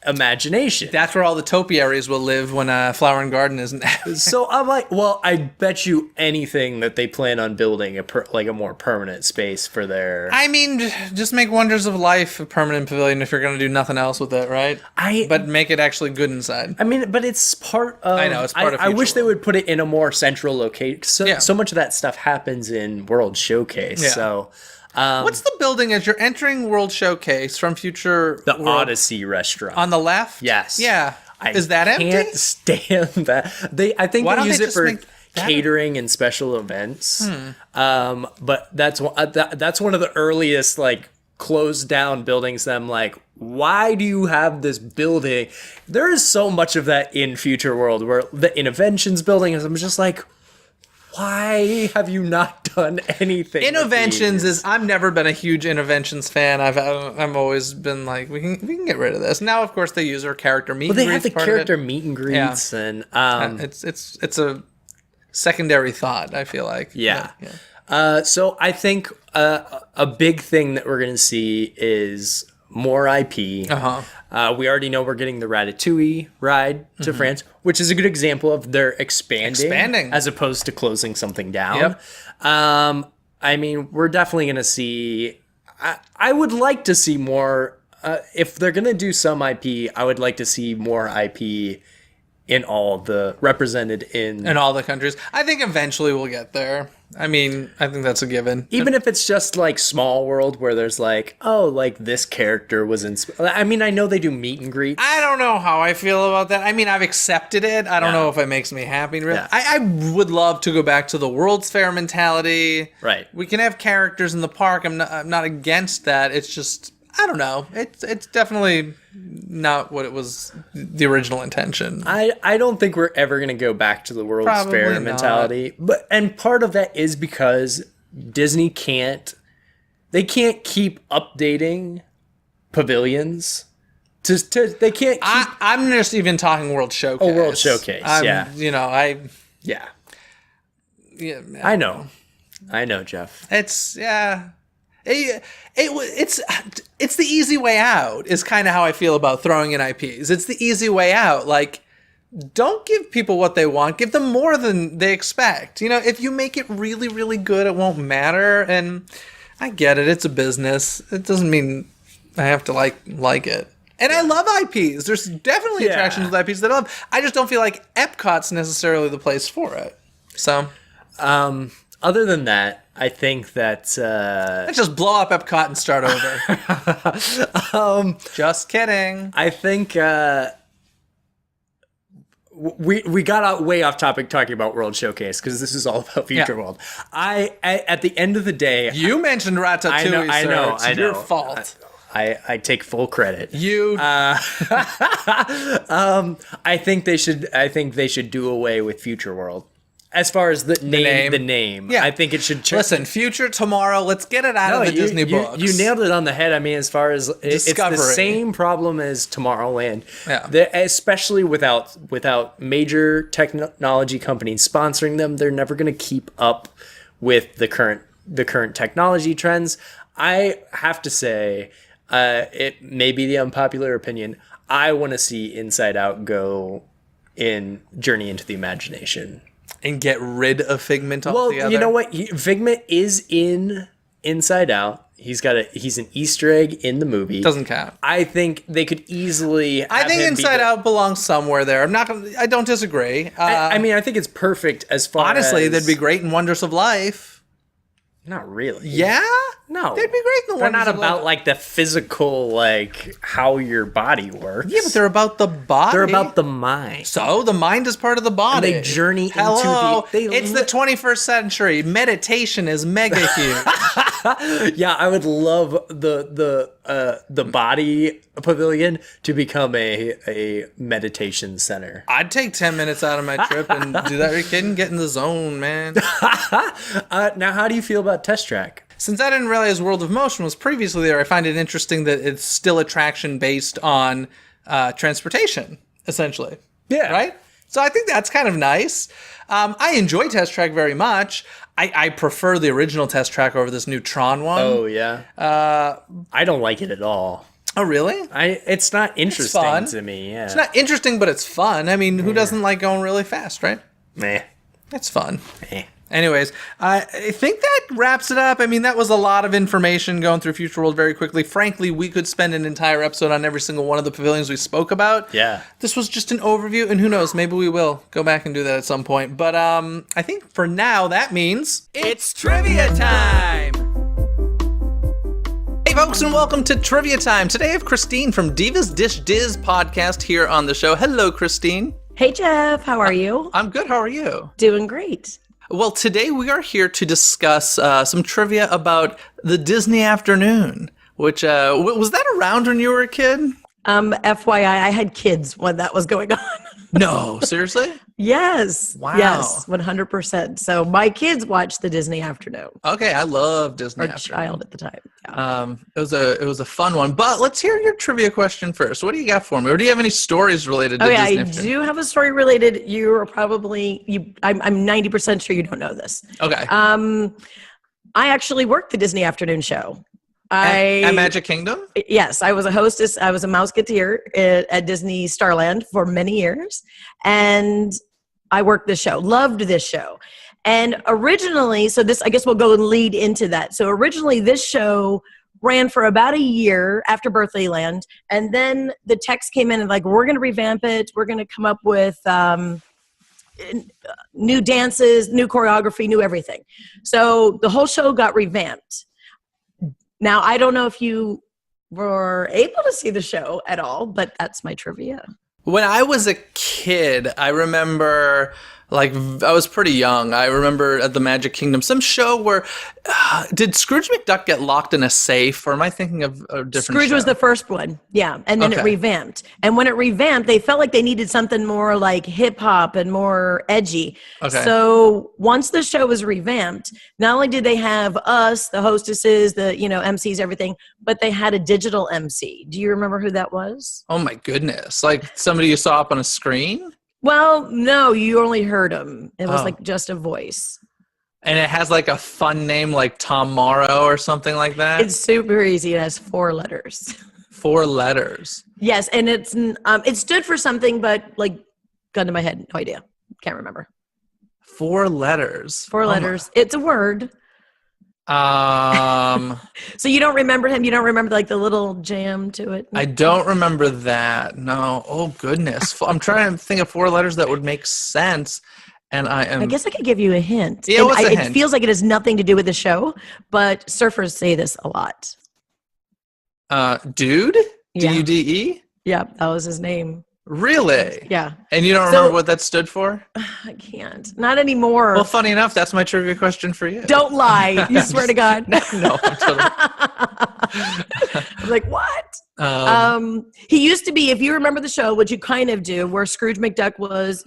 imagination. That's where all the topiaries will live when Flower and Garden isn't. So I'm like, well, I bet you anything that they plan on building a more permanent space for their. I mean, just make Wonders of Life a permanent pavilion if you're going to do nothing else with it, right? But make it actually good inside. I mean, but it's part of. I know, it's part of I wish Future they would put it in a more central location. So much of that stuff happens in World Showcase. Yeah. So. What's the building as you're entering World Showcase from Future The World? Odyssey restaurant. On the left? Yes. Yeah. Is that empty? I can't stand that. I think Why they don't use they it just for make that catering and special events. But that's one of the earliest like closed down buildings that I'm like, why do you have this building? There is so much of that in Future World where the Innovations building is. I'm just like, why have you not done anything? Innovations is. I've never been a huge Innovations fan. I've always been like, we can get rid of this. Now, of course, they use our character meet. Well, and they have the greets part character of it. meet and greets, and It's a secondary thought. I feel like. yeah. So I think a big thing that we're gonna see is more IP. We already know we're getting the Ratatouille ride to France, which is a good example of their expanding as opposed to closing something down. Yep. I mean, we're definitely going to see. I would like to see more. If they're going to do some IP, I would like to see more IP in all the represented in all the countries. I think eventually we'll get there. I mean, I think that's a given. Even if it's just like Small World where there's like, oh, like this character was in. I mean, I know they do meet and greets. I don't know how I feel about that. I mean, I've accepted it. I don't know if it makes me happy. Really. Yeah. I would love to go back to the World's Fair mentality. Right. We can have characters in the park. I'm not against that. It's just, I don't know. It's definitely not what it was the original intention. I don't think we're ever going to go back to the World's Probably Fair not. mentality. And part of that is because Disney can't keep updating pavilions. They can't keep I'm just even talking World Showcase. Oh, World Showcase, yeah. You know, yeah. Yeah. I know, Jeff. It's it's the easy way out is kind of how I feel about throwing in IPs. It's the easy way out. Like, don't give people what they want. Give them more than they expect. You know, if you make it really, really good, it won't matter. And I get it. It's a business. It doesn't mean I have to like it. And I love IPs. There's definitely attractions with IPs that I love. I just don't feel like Epcot's necessarily the place for it. So, other than that, I think that let's just blow up Epcot and start over. Just kidding. I think we got way off topic talking about World Showcase because this is all about Future World. I at the end of the day, you mentioned Ratatouille. I know. It's your fault. I take full credit. You. I think they should do away with Future World. As far as the name. Yeah. I think it should Listen, Future Tomorrow, let's get it out of the Disney books. You nailed it on the head. I mean, as far as it's the same problem as Tomorrowland. Yeah. Especially without major technology companies sponsoring them, they're never going to keep up with the current technology trends. I have to say, it may be the unpopular opinion. I want to see Inside Out go in Journey into the Imagination. And get rid of Figment altogether. Well, you know what? Figment is in Inside Out. He's an Easter egg in the movie. Doesn't count. I think they could easily. I think Inside Out belongs somewhere there. I don't disagree. I mean, I think it's perfect as far honestly, as. they'd be great in Wonders of Life. Not really. Yeah? No. They'd be great in the They're Wonders not of about Life. like the physical, like how your body works. Yeah, but they're about the body. They're about the mind. So the mind is part of the body. And they journey into the. It's the 21st century. Meditation is mega huge. Yeah, I would love the body pavilion to become a meditation center. I'd take 10 minutes out of my trip and do that. Are you kidding? Get in the zone, man. Now, how do you feel about Test Track? Since I didn't realize World of Motion was previously there, I find it interesting that it's still attraction based on transportation, essentially. Yeah. Right? So I think that's kind of nice. I enjoy Test Track very much. I prefer the original Test Track over this new Tron one. Oh, yeah. I don't like it at all. Oh, really? It's not interesting fun. to me. Yeah. It's not interesting, but it's fun. I mean, who doesn't like going really fast, right? Meh. It's fun. Meh. Anyways, I think that wraps it up. I mean, that was a lot of information going through Future World very quickly. Frankly, we could spend an entire episode on every single one of the pavilions we spoke about. Yeah. This was just an overview, and who knows, maybe we will go back and do that at some point. But I think for now, that means it's trivia time! Hey folks, and welcome to Trivia Time. Today I have Christine from Divas Dish Diz podcast here on the show. Hello, Christine. Hey, Jeff. How are you? I'm good. How are you? Doing great. Well, today we are here to discuss some trivia about the Disney afternoon, which, was that around when you were a kid? FYI, I had kids when that was going on. No, seriously? Yes. Wow. Yes, 100%. So my kids watched the Disney afternoon. Okay, I love Disney Or afternoon. child at the time. Yeah. It was a fun one, but let's hear your trivia question first. What do you got for me? Or do you have any stories related to Disney I afternoon? do have a story related. You are probably, I'm 90% sure you don't know this. Okay. I actually worked the Disney afternoon show. At Magic Kingdom? Yes, I was a hostess. I was a Mouseketeer at Disney Starland for many years, and I worked this show. Loved this show. And originally, so this, I guess we'll go and lead into that. So originally, this show ran for about a year after Birthday-Land, and then the text came in and like, we're going to revamp it. We're going to come up with new dances, new choreography, new everything. So the whole show got revamped. Now, I don't know if you were able to see the show at all, but that's my trivia. When I was a kid, I remember, I was pretty young. I remember at the Magic Kingdom, some show where, did Scrooge McDuck get locked in a safe? Or am I thinking of a different Scrooge show? was the first one, yeah. And then it revamped. And when it revamped, they felt like they needed something more like hip hop and more edgy. Okay. So once the show was revamped, not only did they have us, the hostesses, the MCs, everything, but they had a digital MC. Do you remember who that was? Oh my goodness. Like somebody you saw up on a screen? Well, no, you only heard him. It was like just a voice. And it has like a fun name like Tom Morrow or something like that? It's super easy. It has 4 letters. 4 letters. Yes, and it stood for something, but like gun to my head, no idea. Can't remember. 4 letters. 4 letters. It's a word. So you don't remember him? You don't remember like the little jam to it? I don't remember that. No. Oh goodness. I'm trying to think of 4 letters that would make sense. And I guess I could give you a hint. Yeah, what's a hint? It feels like it has nothing to do with the show, but surfers say this a lot. Dude? Yeah. D-U-D-E? Yeah, that was his name. Really? Yeah. And you don't remember what that stood for? I can't. Not anymore. Well, funny enough, that's my trivia question for you. Don't lie. You swear to God. No, I'm totally... I'm like, what? He used to be, if you remember the show, what you kind of do, where Scrooge McDuck was,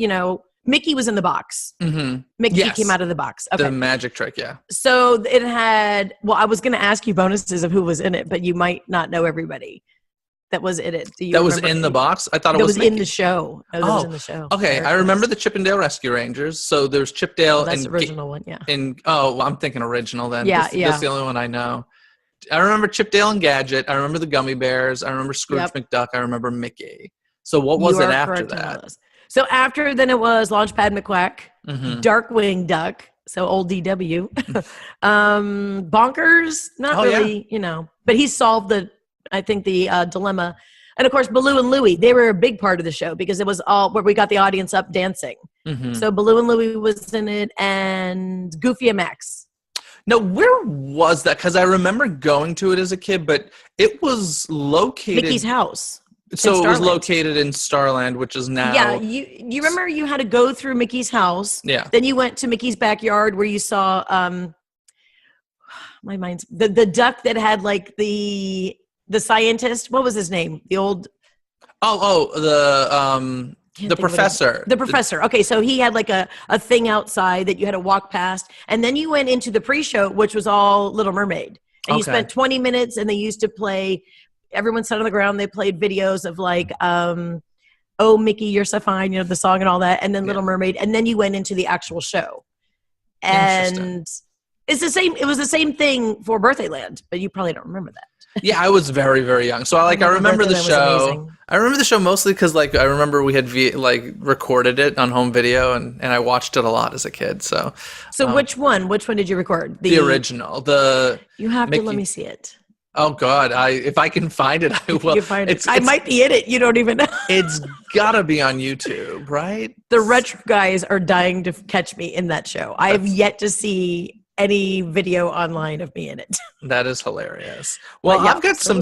Mickey was in the box. Mm-hmm. Mickey came out of the box. Okay. The magic trick, yeah. So it had, I was going to ask you bonuses of who was in it, but you might not know everybody that was in it. That was in the box? I thought it was in the show. It was in the show. Okay, I remember the Chip 'n Dale Rescue Rangers. So there's Chip Dale that's and the original one, yeah. I'm thinking original then. Yeah, That's the only one I know. I remember Chip Dale and Gadget. I remember the Gummy Bears. I remember Scrooge McDuck. I remember Mickey. So what was it after that? So after then it was Launchpad McQuack, Mm-hmm. Darkwing Duck, so old DW, Bonkers, not really, but he solved the dilemma. And of course, Baloo and Louie, they were a big part of the show because it was all where we got the audience up dancing. Mm-hmm. So Baloo and Louie was in it, and Goofy and Max. Now, where was that? Because I remember going to it as a kid, but it was located... Mickey's house. So it was located in Starland, which is now... Yeah, you remember you had to go through Mickey's house. Yeah. Then you went to Mickey's backyard where you saw, my mind's... The duck that had like the scientist. What was his name? The old... The professor. The professor. Okay, so he had like a thing outside that you had to walk past. And then you went into the pre-show, which was all Little Mermaid. And you spent 20 minutes and they used to play... Everyone sat on the ground. They played videos of like, "Oh Mickey, you're so fine," the song and all that, and then Little Mermaid, and then you went into the actual show. And it's the same. It was the same thing for Birthday Land, but you probably don't remember that. Yeah, I was very, very young. So I remember the show. I remember the show mostly because I remember we had recorded it on home video, and I watched it a lot as a kid. So which one? Which one did you record? The original. You have to let me see it. Oh God! If I can find it, I will. You find it. I might be in it. You don't even know. It's gotta be on YouTube, right? The retro guys are dying to catch me in that show. I have yet to see any video online of me in it. That is hilarious. Well, yeah, I've got some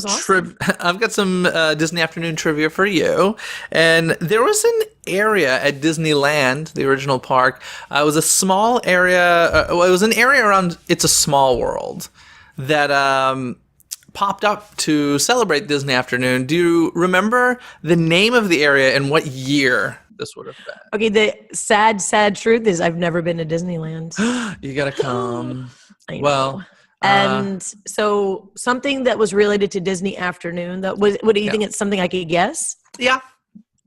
I've got some Disney Afternoon trivia for you. And there was an area at Disneyland, the original park. It was a small area. It was an area around It's a Small World that popped up to celebrate Disney Afternoon. Do you remember the name of the area and what year this would have been? Okay, the sad truth is I've never been to Disneyland. You gotta come. I know. Well, and so something that was related to Disney Afternoon. What do you think? It's something I could guess? Yeah.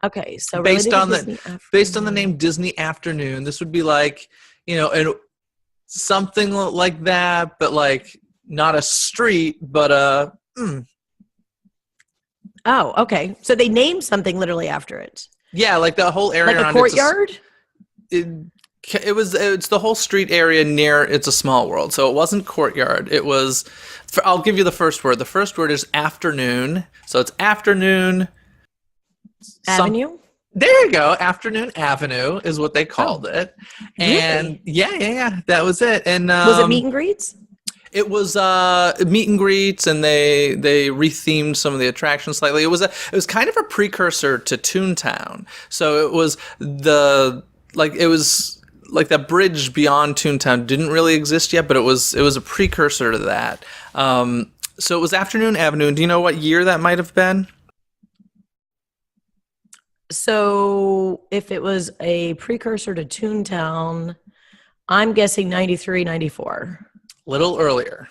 Okay, so based on the name Disney Afternoon, this would be something like that, but not a street, but Oh, okay. So they named something literally after it. Yeah, the whole area like a courtyard. It's the whole street area near It's a Small World. So it wasn't courtyard. It was. I'll give you the first word. The first word is afternoon. So it's afternoon Avenue. There you go. Afternoon Avenue is what they called it. And really? yeah, that was it. And was it meet and greets? It was meet and greets, and they rethemed some of the attractions slightly. It was kind of a precursor to Toontown. So it was that bridge beyond Toontown didn't really exist yet, but it was a precursor to that. So it was Afternoon Avenue. Do you know what year that might have been? So if it was a precursor to Toontown, I'm guessing 93, 94. Little earlier.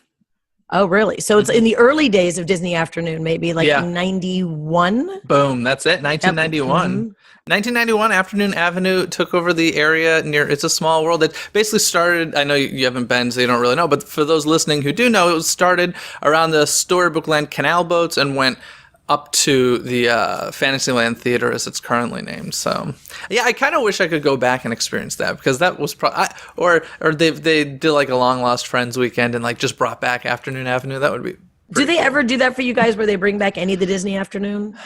Oh, really? So it's in the early days of Disney Afternoon, maybe 91? Boom, that's it, 1991. Mm-hmm. 1991, Afternoon Avenue took over the area near It's a Small World. It basically started, I know you haven't been, so you don't really know, but for those listening who do know, it was started around the Storybook Land canal boats and went up to the Fantasyland Theater, as it's currently named. So, yeah, I kind of wish I could go back and experience that, because that was or they did a Long Lost Friends weekend and just brought back Afternoon Avenue. That would be. Do they ever do that for you guys, where they bring back any of the Disney Afternoon?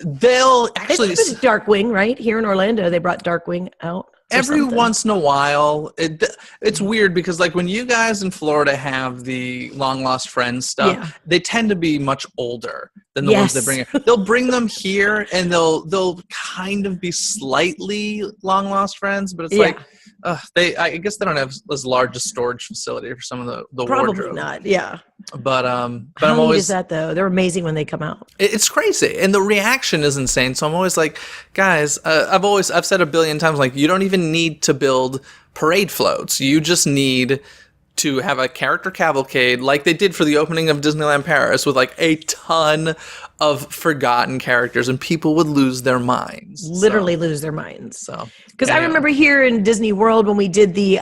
They'll actually. Darkwing, right? Here in Orlando, they brought Darkwing out. Every once in a while, it's weird because when you guys in Florida have the Long Lost Friends stuff, they tend to be much older than the ones they bring here. They'll bring them here and they'll kind of be slightly Long Lost Friends, but it's I guess they don't have as large a storage facility for some of the Probably wardrobe. Not, yeah. But How I'm neat always is that though? They're amazing when they come out. It's crazy, and the reaction is insane. So I'm always guys, I've said a billion times, you don't even need to build parade floats. You just need to have a character cavalcade like they did for the opening of Disneyland Paris with a ton of forgotten characters, and people would lose their minds. Literally lose their minds. So, because I remember here in Disney World when we did the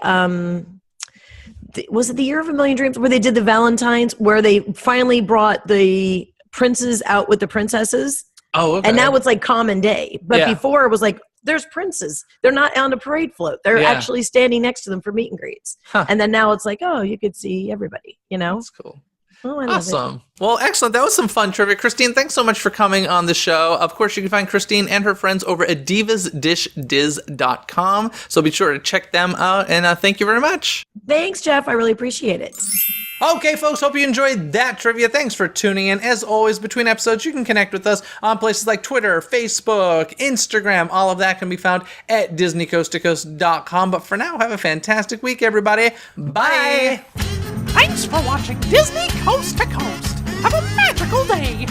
was it the Year of a Million Dreams where they did the Valentines, where they finally brought the princes out with the princesses. Oh, okay. And now it's common day. But before it was there's princes. They're not on a parade float. They're actually standing next to them for meet and greets. Huh. And then now it's you could see everybody, That's cool. Oh, I love awesome. it. Well, excellent. That was some fun trivia. Christine, thanks so much for coming on the show. Of course, you can find Christine and her friends over at divasdishdiz.com. So be sure to check them out. And thank you very much. Thanks, Jeff. I really appreciate it. Okay, folks, hope you enjoyed that trivia. Thanks for tuning in. As always, between episodes, you can connect with us on places like Twitter, Facebook, Instagram. All of that can be found at DisneyCoastToCoast.com. But for now, have a fantastic week, everybody. Bye. Thanks for watching Disney Coast to Coast. Have a magical day.